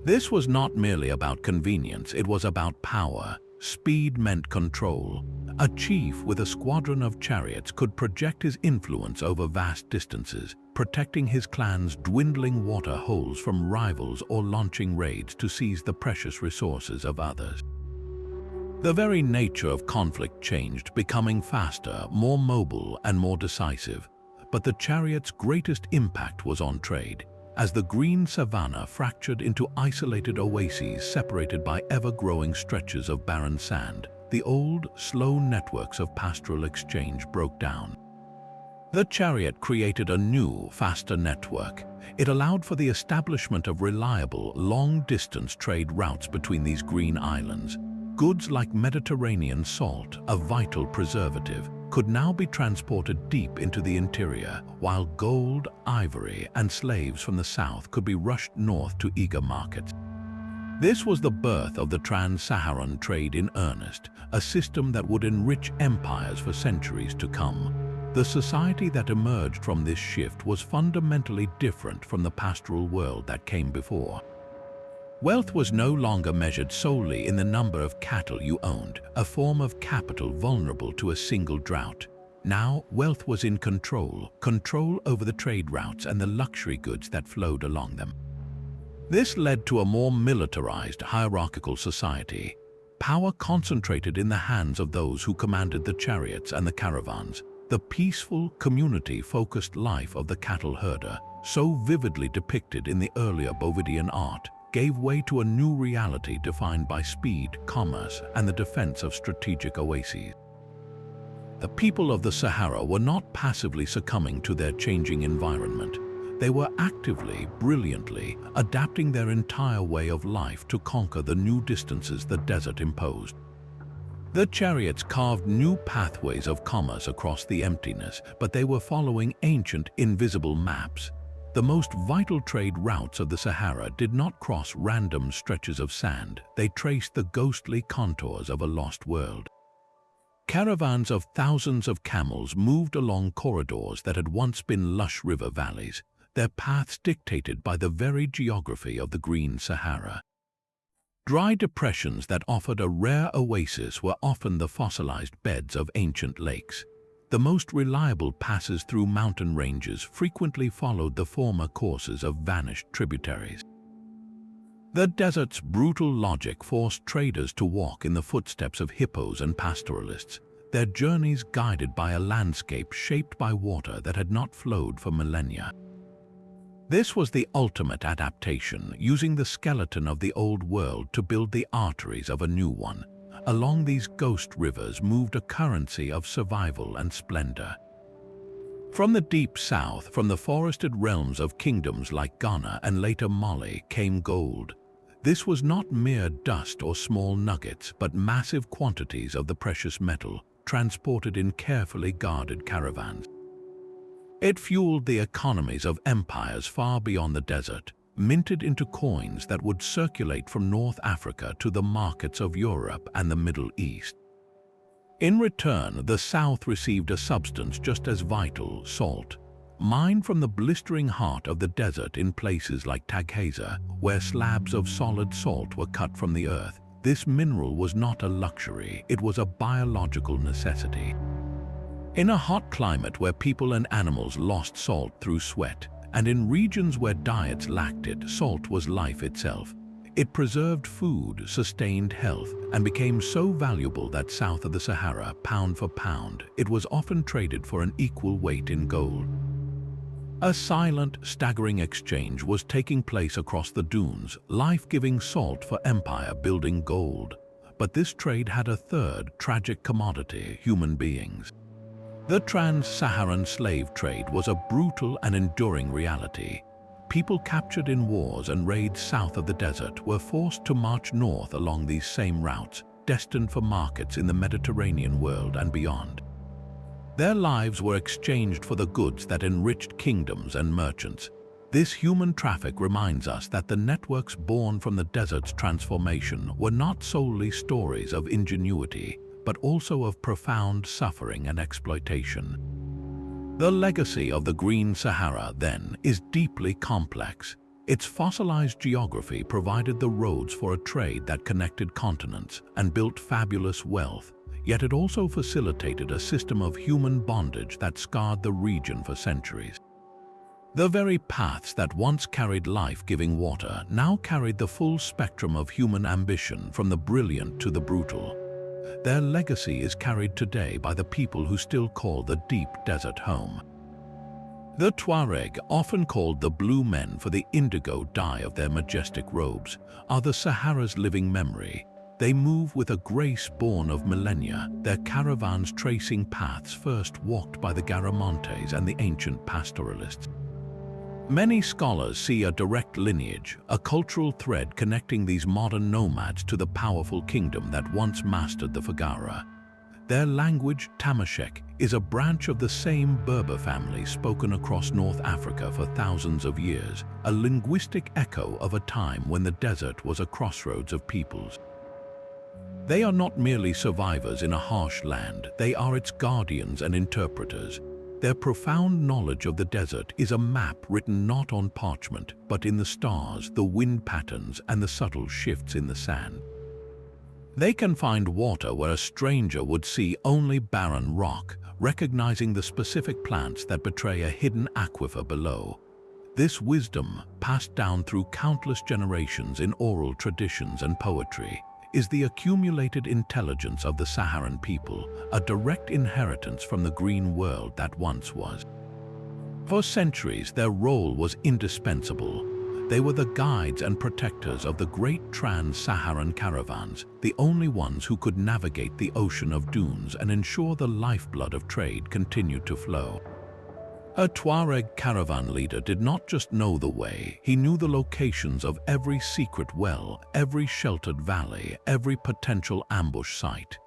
This was not merely about convenience, it was about power. Speed meant control. A chief with a squadron of chariots could project his influence over vast distances, protecting his clan's dwindling water holes from rivals or launching raids to seize the precious resources of others. The very nature of conflict changed, becoming faster, more mobile, and more decisive. But the chariot's greatest impact was on trade. As the green savanna fractured into isolated oases separated by ever-growing stretches of barren sand, the old, slow networks of pastoral exchange broke down. The chariot created a new, faster network. It allowed for the establishment of reliable, long-distance trade routes between these green islands. Goods like Mediterranean salt, a vital preservative, could now be transported deep into the interior, while gold, ivory, and slaves from the south could be rushed north to eager markets. This was the birth of the trans-Saharan trade in earnest, a system that would enrich empires for centuries to come. The society that emerged from this shift was fundamentally different from the pastoral world that came before. Wealth was no longer measured solely in the number of cattle you owned, a form of capital vulnerable to a single drought. Now, wealth was in control over the trade routes and the luxury goods that flowed along them. This led to a more militarized, hierarchical society. Power concentrated in the hands of those who commanded the chariots and the caravans. The peaceful, community-focused life of the cattle herder, so vividly depicted in the earlier Bovidian art, gave way to a new reality defined by speed, commerce, and the defense of strategic oases. The people of the Sahara were not passively succumbing to their changing environment. They were actively, brilliantly, adapting their entire way of life to conquer the new distances the desert imposed. The chariots carved new pathways of commerce across the emptiness, but they were following ancient, invisible maps. The most vital trade routes of the Sahara did not cross random stretches of sand. They traced the ghostly contours of a lost world. Caravans of thousands of camels moved along corridors that had once been lush river valleys, their paths dictated by the very geography of the green Sahara. Dry depressions that offered a rare oasis were often the fossilized beds of ancient lakes. The most reliable passes through mountain ranges frequently followed the former courses of vanished tributaries. The desert's brutal logic forced traders to walk in the footsteps of hippos and pastoralists, their journeys guided by a landscape shaped by water that had not flowed for millennia. This was the ultimate adaptation, using the skeleton of the old world to build the arteries of a new one. Along these ghost rivers moved a currency of survival and splendor. From the deep south, from the forested realms of kingdoms like Ghana and later Mali, came gold. This was not mere dust or small nuggets, but massive quantities of the precious metal, transported in carefully guarded caravans. It fueled the economies of empires far beyond the desert, minted into coins that would circulate from North Africa to the markets of Europe and the Middle East. In return, the South received a substance just as vital, salt, mined from the blistering heart of the desert in places like Tagheza, where slabs of solid salt were cut from the earth. This mineral was not a luxury, it was a biological necessity. In a hot climate where people and animals lost salt through sweat, and in regions where diets lacked it, salt was life itself. It preserved food, sustained health, and became so valuable that south of the Sahara, pound for pound, it was often traded for an equal weight in gold. A silent, staggering exchange was taking place across the dunes, life-giving salt for empire-building gold. But this trade had a third, tragic commodity: human beings. The trans-Saharan slave trade was a brutal and enduring reality. People captured in wars and raids south of the desert were forced to march north along these same routes, destined for markets in the Mediterranean world and beyond. Their lives were exchanged for the goods that enriched kingdoms and merchants. This human traffic reminds us that the networks born from the desert's transformation were not solely stories of ingenuity, but also of profound suffering and exploitation. The legacy of the Green Sahara, then, is deeply complex. Its fossilized geography provided the roads for a trade that connected continents and built fabulous wealth, yet it also facilitated a system of human bondage that scarred the region for centuries. The very paths that once carried life-giving water now carried the full spectrum of human ambition, from the brilliant to the brutal. Their legacy is carried today by the people who still call the deep desert home. The Tuareg, often called the Blue Men for the indigo dye of their majestic robes, are the Sahara's living memory. They move with a grace born of millennia, their caravans tracing paths first walked by the Garamantes and the ancient pastoralists. Many scholars see a direct lineage, a cultural thread connecting these modern nomads to the powerful kingdom that once mastered the foggara. Their language, Tamashek, is a branch of the same Berber family spoken across North Africa for thousands of years, a linguistic echo of a time when the desert was a crossroads of peoples. They are not merely survivors in a harsh land, they are its guardians and interpreters. Their profound knowledge of the desert is a map written not on parchment, but in the stars, the wind patterns, and the subtle shifts in the sand. They can find water where a stranger would see only barren rock, recognizing the specific plants that betray a hidden aquifer below. This wisdom, passed down through countless generations in oral traditions and poetry, is the accumulated intelligence of the Saharan people, a direct inheritance from the green world that once was. For centuries, their role was indispensable. They were the guides and protectors of the great trans-Saharan caravans, the only ones who could navigate the ocean of dunes and ensure the lifeblood of trade continued to flow. A Tuareg caravan leader did not just know the way, he knew the locations of every secret well, every sheltered valley, every potential ambush site.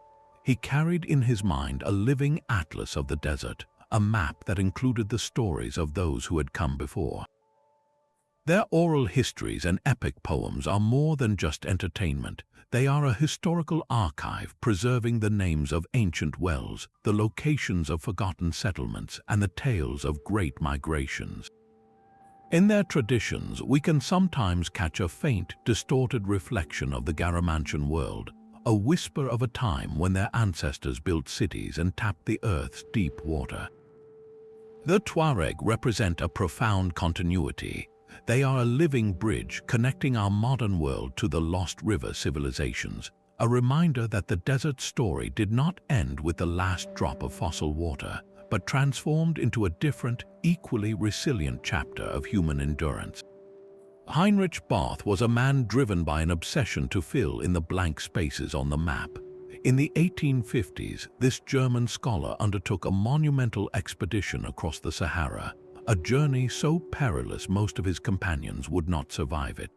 He carried in his mind a living atlas of the desert, a map that included the stories of those who had come before. Their oral histories and epic poems are more than just entertainment. They are a historical archive preserving the names of ancient wells, the locations of forgotten settlements, and the tales of great migrations. In their traditions, we can sometimes catch a faint, distorted reflection of the Garamantian world, a whisper of a time when their ancestors built cities and tapped the earth's deep water. The Tuareg represent a profound continuity. They are a living bridge connecting our modern world to the lost river civilizations, a reminder that the desert story did not end with the last drop of fossil water, but transformed into a different, equally resilient chapter of human endurance. Heinrich Barth was a man driven by an obsession to fill in the blank spaces on the map. In the 1850s, this German scholar undertook a monumental expedition across the Sahara, a journey so perilous most of his companions would not survive it.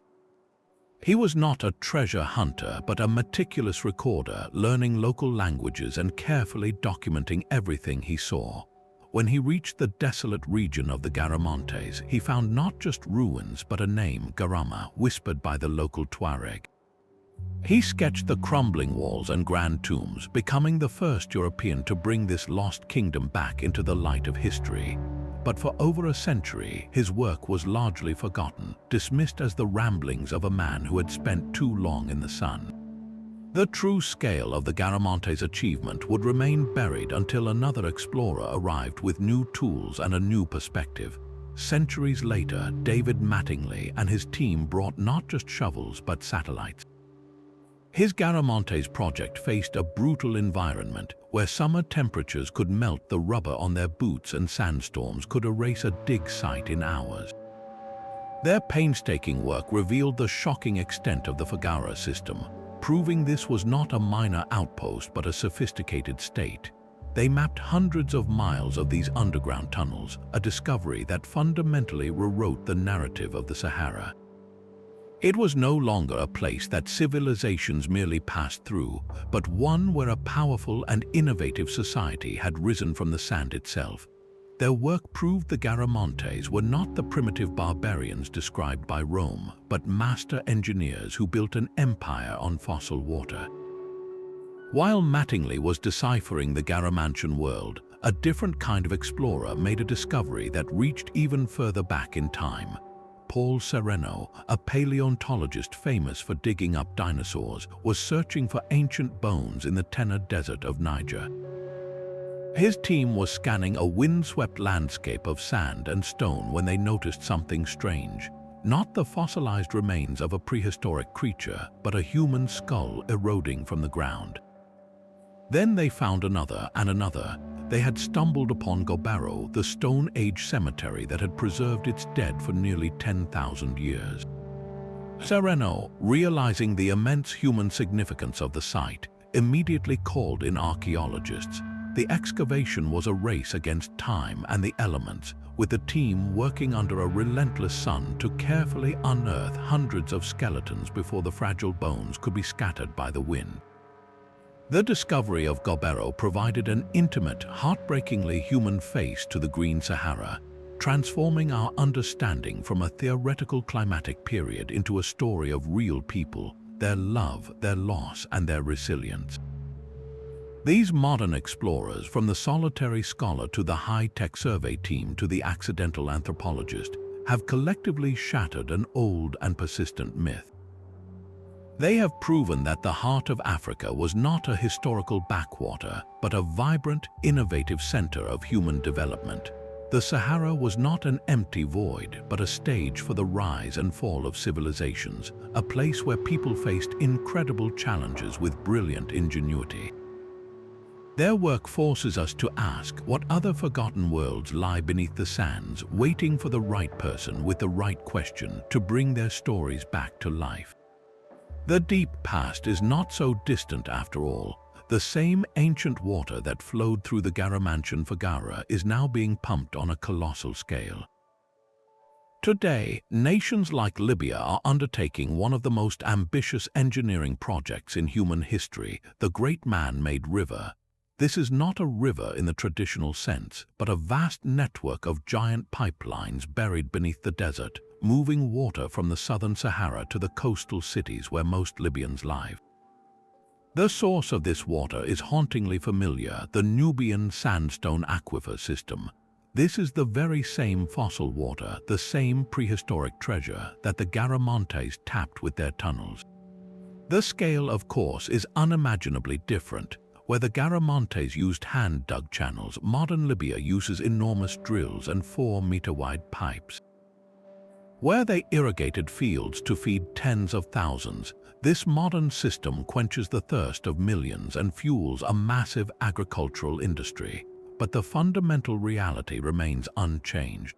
He was not a treasure hunter, but a meticulous recorder, learning local languages and carefully documenting everything he saw. When he reached the desolate region of the Garamantes, he found not just ruins but a name, Garama, whispered by the local Tuareg. He sketched the crumbling walls and grand tombs, becoming the first European to bring this lost kingdom back into the light of history. But for over a century, his work was largely forgotten, dismissed as the ramblings of a man who had spent too long in the sun. The true scale of the Garamantes' achievement would remain buried until another explorer arrived with new tools and a new perspective. centuries later, David Mattingly and his team brought not just shovels but satellites. His Garamantes project faced a brutal environment where summer temperatures could melt the rubber on their boots and sandstorms could erase a dig site in hours. Their painstaking work revealed the shocking extent of the foggara system, proving this was not a minor outpost but a sophisticated state. They mapped hundreds of miles of these underground tunnels, a discovery that fundamentally rewrote the narrative of the Sahara. It was no longer a place that civilizations merely passed through, but one where a powerful and innovative society had risen from the sand itself. Their work proved the Garamantes were not the primitive barbarians described by Rome, but master engineers who built an empire on fossil water. While Mattingly was deciphering the Garamantian world, a different kind of explorer made a discovery that reached even further back in time. Paul Sereno, a paleontologist famous for digging up dinosaurs, was searching for ancient bones in the Sahara Desert of Niger. His team was scanning a windswept landscape of sand and stone when they noticed something strange. Not the fossilized remains of a prehistoric creature, but a human skull eroding from the ground. Then they found another and another. They had stumbled upon Gobero, the Stone Age cemetery that had preserved its dead for nearly 10,000 years. Sereno, realizing the immense human significance of the site, immediately called in archaeologists. The excavation was a race against time and the elements, with the team working under a relentless sun to carefully unearth hundreds of skeletons before the fragile bones could be scattered by the wind. The discovery of Gobero provided an intimate, heartbreakingly human face to the Green Sahara, transforming our understanding from a theoretical climatic period into a story of real people, their love, their loss, and their resilience. These modern explorers, from the solitary scholar to the high-tech survey team to the accidental anthropologist, have collectively shattered an old and persistent myth. They have proven that the heart of Africa was not a historical backwater, but a vibrant, innovative center of human development. The Sahara was not an empty void, but a stage for the rise and fall of civilizations, a place where people faced incredible challenges with brilliant ingenuity. Their work forces us to ask what other forgotten worlds lie beneath the sands, waiting for the right person with the right question to bring their stories back to life. The deep past is not so distant after all. The same ancient water that flowed through the Garamantian foggara is now being pumped on a colossal scale. Today, nations like Libya are undertaking one of the most ambitious engineering projects in human history, the Great Man-Made River. This is not a river in the traditional sense, but a vast network of giant pipelines buried beneath the desert, moving water from the southern Sahara to the coastal cities where most Libyans live. The source of this water is hauntingly familiar, the Nubian sandstone aquifer system. This is the very same fossil water, the same prehistoric treasure that the Garamantes tapped with their tunnels. The scale, of course, is unimaginably different. Where the Garamantes used hand-dug channels, modern Libya uses enormous drills and 4-meter-wide pipes. Where they irrigated fields to feed tens of thousands, this modern system quenches the thirst of millions and fuels a massive agricultural industry. But the fundamental reality remains unchanged.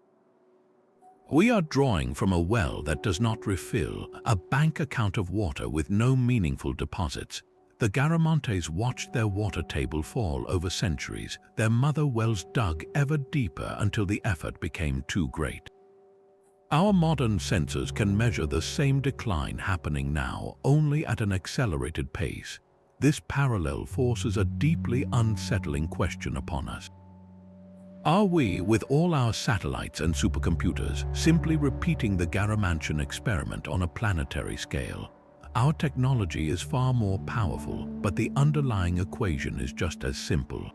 We are drawing from a well that does not refill, a bank account of water with no meaningful deposits. The Garamantes watched their water table fall over centuries, their mother wells dug ever deeper until the effort became too great. Our modern sensors can measure the same decline happening now, only at an accelerated pace. This parallel forces a deeply unsettling question upon us. Are we, with all our satellites and supercomputers, simply repeating the Garamantian experiment on a planetary scale? Our technology is far more powerful, but the underlying equation is just as simple.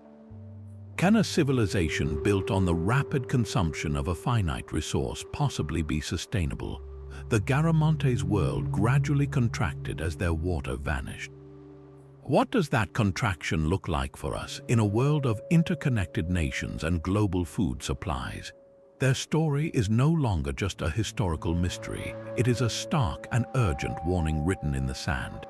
Can a civilization built on the rapid consumption of a finite resource possibly be sustainable? The Garamantes' world gradually contracted as their water vanished. What does that contraction look like for us in a world of interconnected nations and global food supplies? Their story is no longer just a historical mystery, it is a stark and urgent warning written in the sand.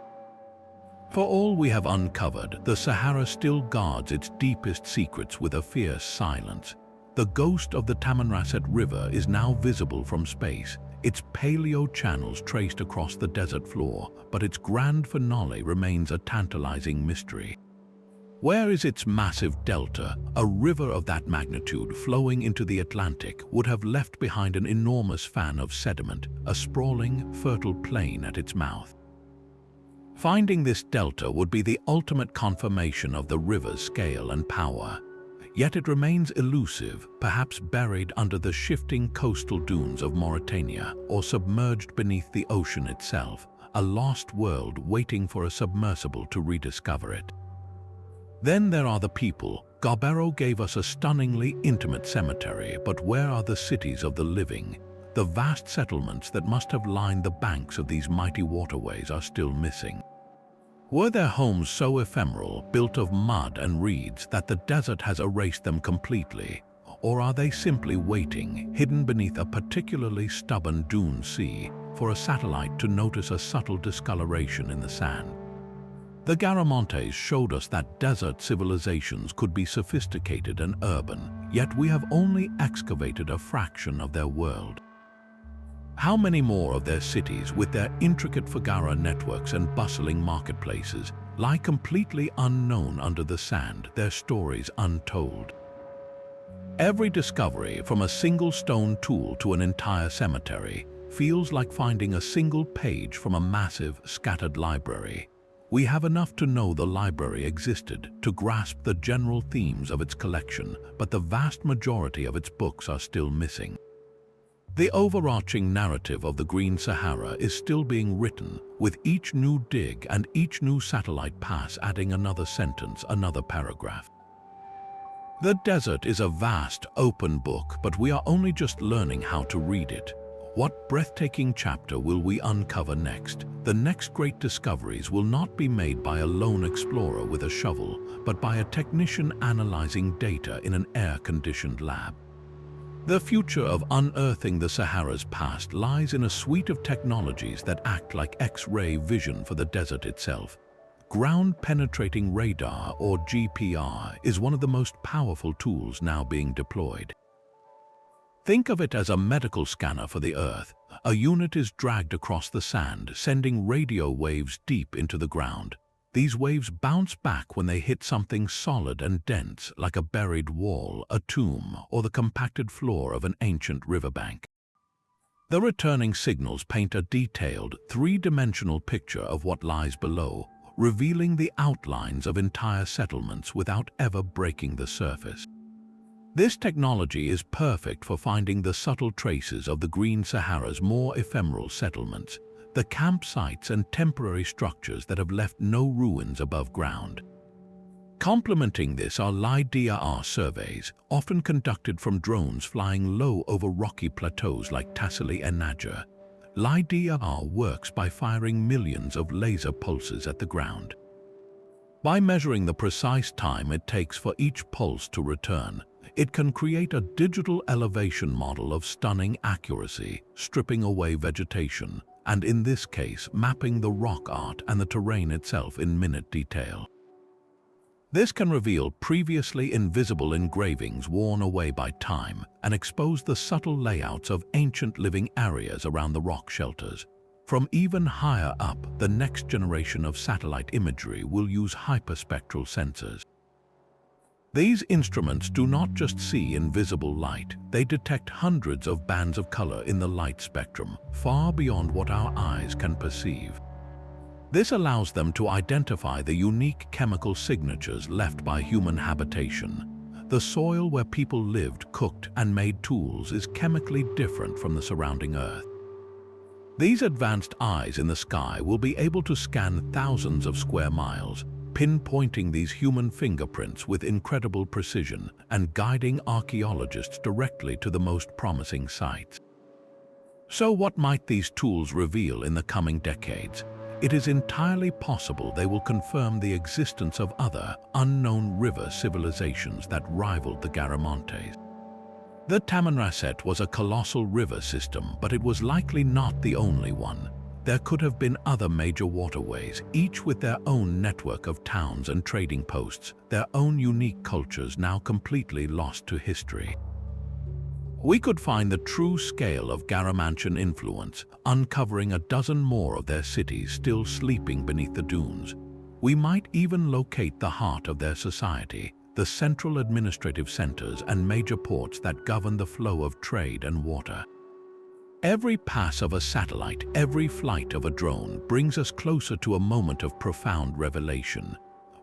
For all we have uncovered, the Sahara still guards its deepest secrets with a fierce silence. The ghost of the Tamanrasset River is now visible from space, its paleo-channels traced across the desert floor, but its grand finale remains a tantalizing mystery. Where is its massive delta? A river of that magnitude flowing into the Atlantic would have left behind an enormous fan of sediment, a sprawling, fertile plain at its mouth. Finding this delta would be the ultimate confirmation of the river's scale and power. Yet it remains elusive, perhaps buried under the shifting coastal dunes of Mauritania or submerged beneath the ocean itself, a lost world waiting for a submersible to rediscover it. Then there are the people. Garbero gave us a stunningly intimate cemetery, but where are the cities of the living? The vast settlements that must have lined the banks of these mighty waterways are still missing. Were their homes so ephemeral, built of mud and reeds, that the desert has erased them completely? Or are they simply waiting, hidden beneath a particularly stubborn dune sea, for a satellite to notice a subtle discoloration in the sand? The Garamantes showed us that desert civilizations could be sophisticated and urban, yet we have only excavated a fraction of their world. How many more of their cities, with their intricate foggara networks and bustling marketplaces, lie completely unknown under the sand, their stories untold? Every discovery, from a single stone tool to an entire cemetery, feels like finding a single page from a massive, scattered library. We have enough to know the library existed, to grasp the general themes of its collection, but the vast majority of its books are still missing. The overarching narrative of the Green Sahara is still being written, with each new dig and each new satellite pass adding another sentence, another paragraph. The desert is a vast, open book, but we are only just learning how to read it. What breathtaking chapter will we uncover next? The next great discoveries will not be made by a lone explorer with a shovel, but by a technician analyzing data in an air-conditioned lab. The future of unearthing the Sahara's past lies in a suite of technologies that act like X-ray vision for the desert itself. Ground-penetrating radar, or GPR, is one of the most powerful tools now being deployed. Think of it as a medical scanner for the Earth. A unit is dragged across the sand, sending radio waves deep into the ground. These waves bounce back when they hit something solid and dense, like a buried wall, a tomb, or the compacted floor of an ancient riverbank. The returning signals paint a detailed, three-dimensional picture of what lies below, revealing the outlines of entire settlements without ever breaking the surface. This technology is perfect for finding the subtle traces of the Green Sahara's more ephemeral settlements, the campsites and temporary structures that have left no ruins above ground. Complementing this are LiDAR surveys, often conducted from drones flying low over rocky plateaus like Tassili and Niger. LiDAR works by firing millions of laser pulses at the ground. By measuring the precise time it takes for each pulse to return, it can create a digital elevation model of stunning accuracy, stripping away vegetation, and in this case, mapping the rock art and the terrain itself in minute detail. This can reveal previously invisible engravings worn away by time and expose the subtle layouts of ancient living areas around the rock shelters. From even higher up, the next generation of satellite imagery will use hyperspectral sensors. These instruments do not just see invisible light, they detect hundreds of bands of color in the light spectrum, far beyond what our eyes can perceive. This allows them to identify the unique chemical signatures left by human habitation. The soil where people lived, cooked, and made tools is chemically different from the surrounding earth. These advanced eyes in the sky will be able to scan thousands of square miles, pinpointing these human fingerprints with incredible precision and guiding archaeologists directly to the most promising sites. So what might these tools reveal in the coming decades? It is entirely possible they will confirm the existence of other, unknown river civilizations that rivaled the Garamantes. The Tamanrasset was a colossal river system, but it was likely not the only one. There could have been other major waterways, each with their own network of towns and trading posts, their own unique cultures now completely lost to history. We could find the true scale of Garamantian influence, uncovering a dozen more of their cities still sleeping beneath the dunes. We might even locate the heart of their society, the central administrative centers and major ports that govern the flow of trade and water. Every pass of a satellite, every flight of a drone brings us closer to a moment of profound revelation.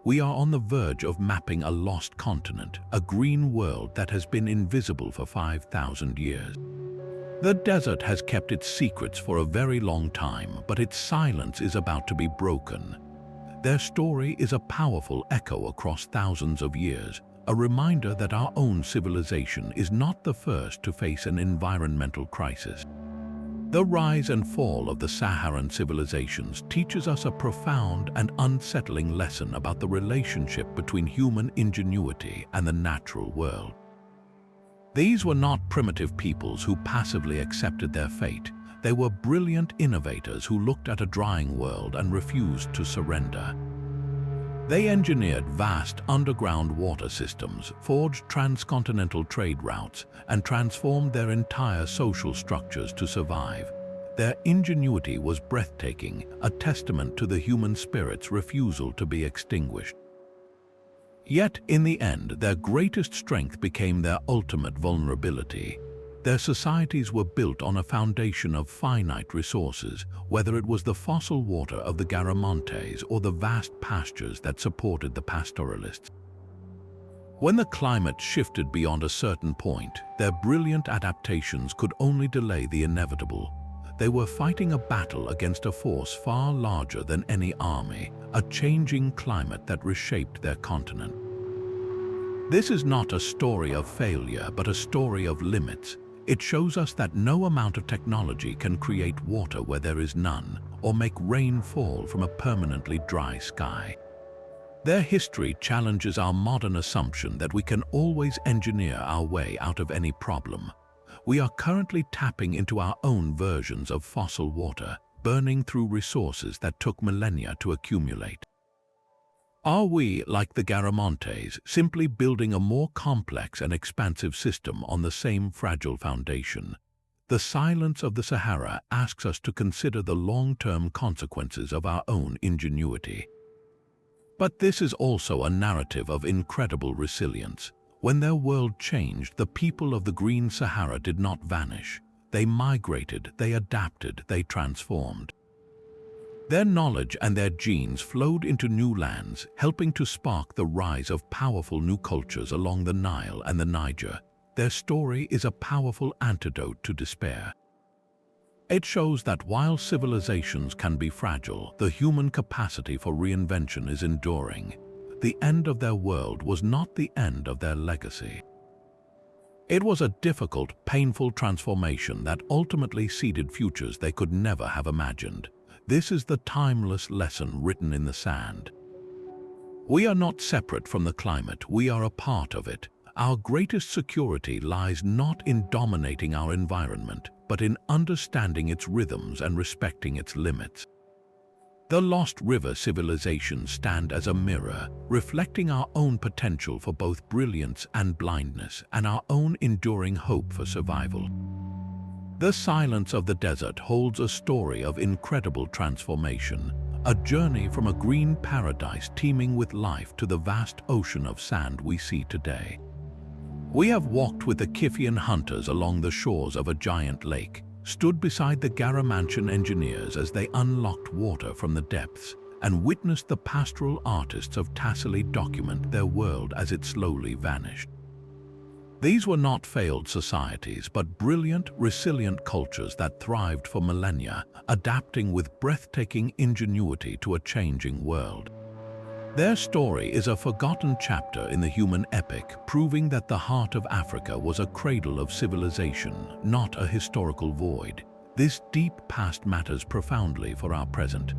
We are on the verge of mapping a lost continent, a green world that has been invisible for 5,000 years. The desert has kept its secrets for a very long time, but its silence is about to be broken. Their story is a powerful echo across thousands of years, a reminder that our own civilization is not the first to face an environmental crisis. The rise and fall of the Saharan civilizations teaches us a profound and unsettling lesson about the relationship between human ingenuity and the natural world. These were not primitive peoples who passively accepted their fate. They were brilliant innovators who looked at a drying world and refused to surrender. They engineered vast underground water systems, forged transcontinental trade routes, and transformed their entire social structures to survive. Their ingenuity was breathtaking, a testament to the human spirit's refusal to be extinguished. Yet, in the end, their greatest strength became their ultimate vulnerability. Their societies were built on a foundation of finite resources, whether it was the fossil water of the Garamantes or the vast pastures that supported the pastoralists. When the climate shifted beyond a certain point, their brilliant adaptations could only delay the inevitable. They were fighting a battle against a force far larger than any army, a changing climate that reshaped their continent. This is not a story of failure, but a story of limits. It shows us that no amount of technology can create water where there is none, or make rain fall from a permanently dry sky. Their history challenges our modern assumption that we can always engineer our way out of any problem. We are currently tapping into our own versions of fossil water, burning through resources that took millennia to accumulate. Are we, like the Garamantes, simply building a more complex and expansive system on the same fragile foundation? The silence of the Sahara asks us to consider the long-term consequences of our own ingenuity. But this is also a narrative of incredible resilience. When their world changed, the people of the Green Sahara did not vanish. They migrated, they adapted, they transformed. Their knowledge and their genes flowed into new lands, helping to spark the rise of powerful new cultures along the Nile and the Niger. Their story is a powerful antidote to despair. It shows that while civilizations can be fragile, the human capacity for reinvention is enduring. The end of their world was not the end of their legacy. It was a difficult, painful transformation that ultimately seeded futures they could never have imagined. This is the timeless lesson written in the sand. We are not separate from the climate, we are a part of it. Our greatest security lies not in dominating our environment, but in understanding its rhythms and respecting its limits. The lost river civilizations stand as a mirror, reflecting our own potential for both brilliance and blindness, and our own enduring hope for survival. The silence of the desert holds a story of incredible transformation, a journey from a green paradise teeming with life to the vast ocean of sand we see today. We have walked with the Kiffian hunters along the shores of a giant lake, stood beside the Garamantian engineers as they unlocked water from the depths, and witnessed the pastoral artists of Tassili document their world as it slowly vanished. These were not failed societies, but brilliant, resilient cultures that thrived for millennia, adapting with breathtaking ingenuity to a changing world. Their story is a forgotten chapter in the human epic, proving that the heart of Africa was a cradle of civilization, not a historical void. This deep past matters profoundly for our present.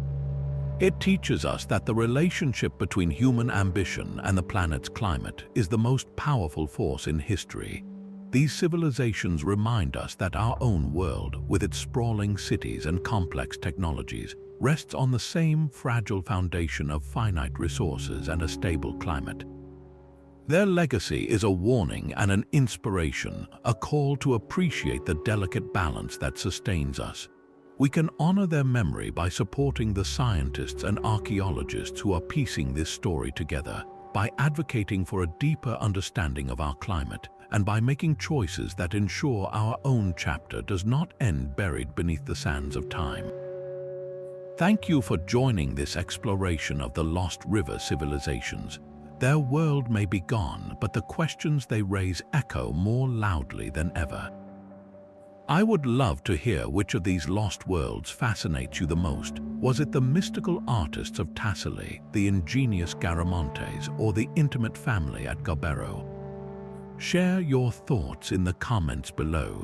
It teaches us that the relationship between human ambition and the planet's climate is the most powerful force in history. These civilizations remind us that our own world, with its sprawling cities and complex technologies, rests on the same fragile foundation of finite resources and a stable climate. Their legacy is a warning and an inspiration, a call to appreciate the delicate balance that sustains us. We can honor their memory by supporting the scientists and archaeologists who are piecing this story together, by advocating for a deeper understanding of our climate, and by making choices that ensure our own chapter does not end buried beneath the sands of time. Thank you for joining this exploration of the lost river civilizations. Their world may be gone, but the questions they raise echo more loudly than ever. I would love to hear which of these lost worlds fascinates you the most. Was it the mystical artists of Tassili, the ingenious Garamantes, or the intimate family at Gobero? Share your thoughts in the comments below.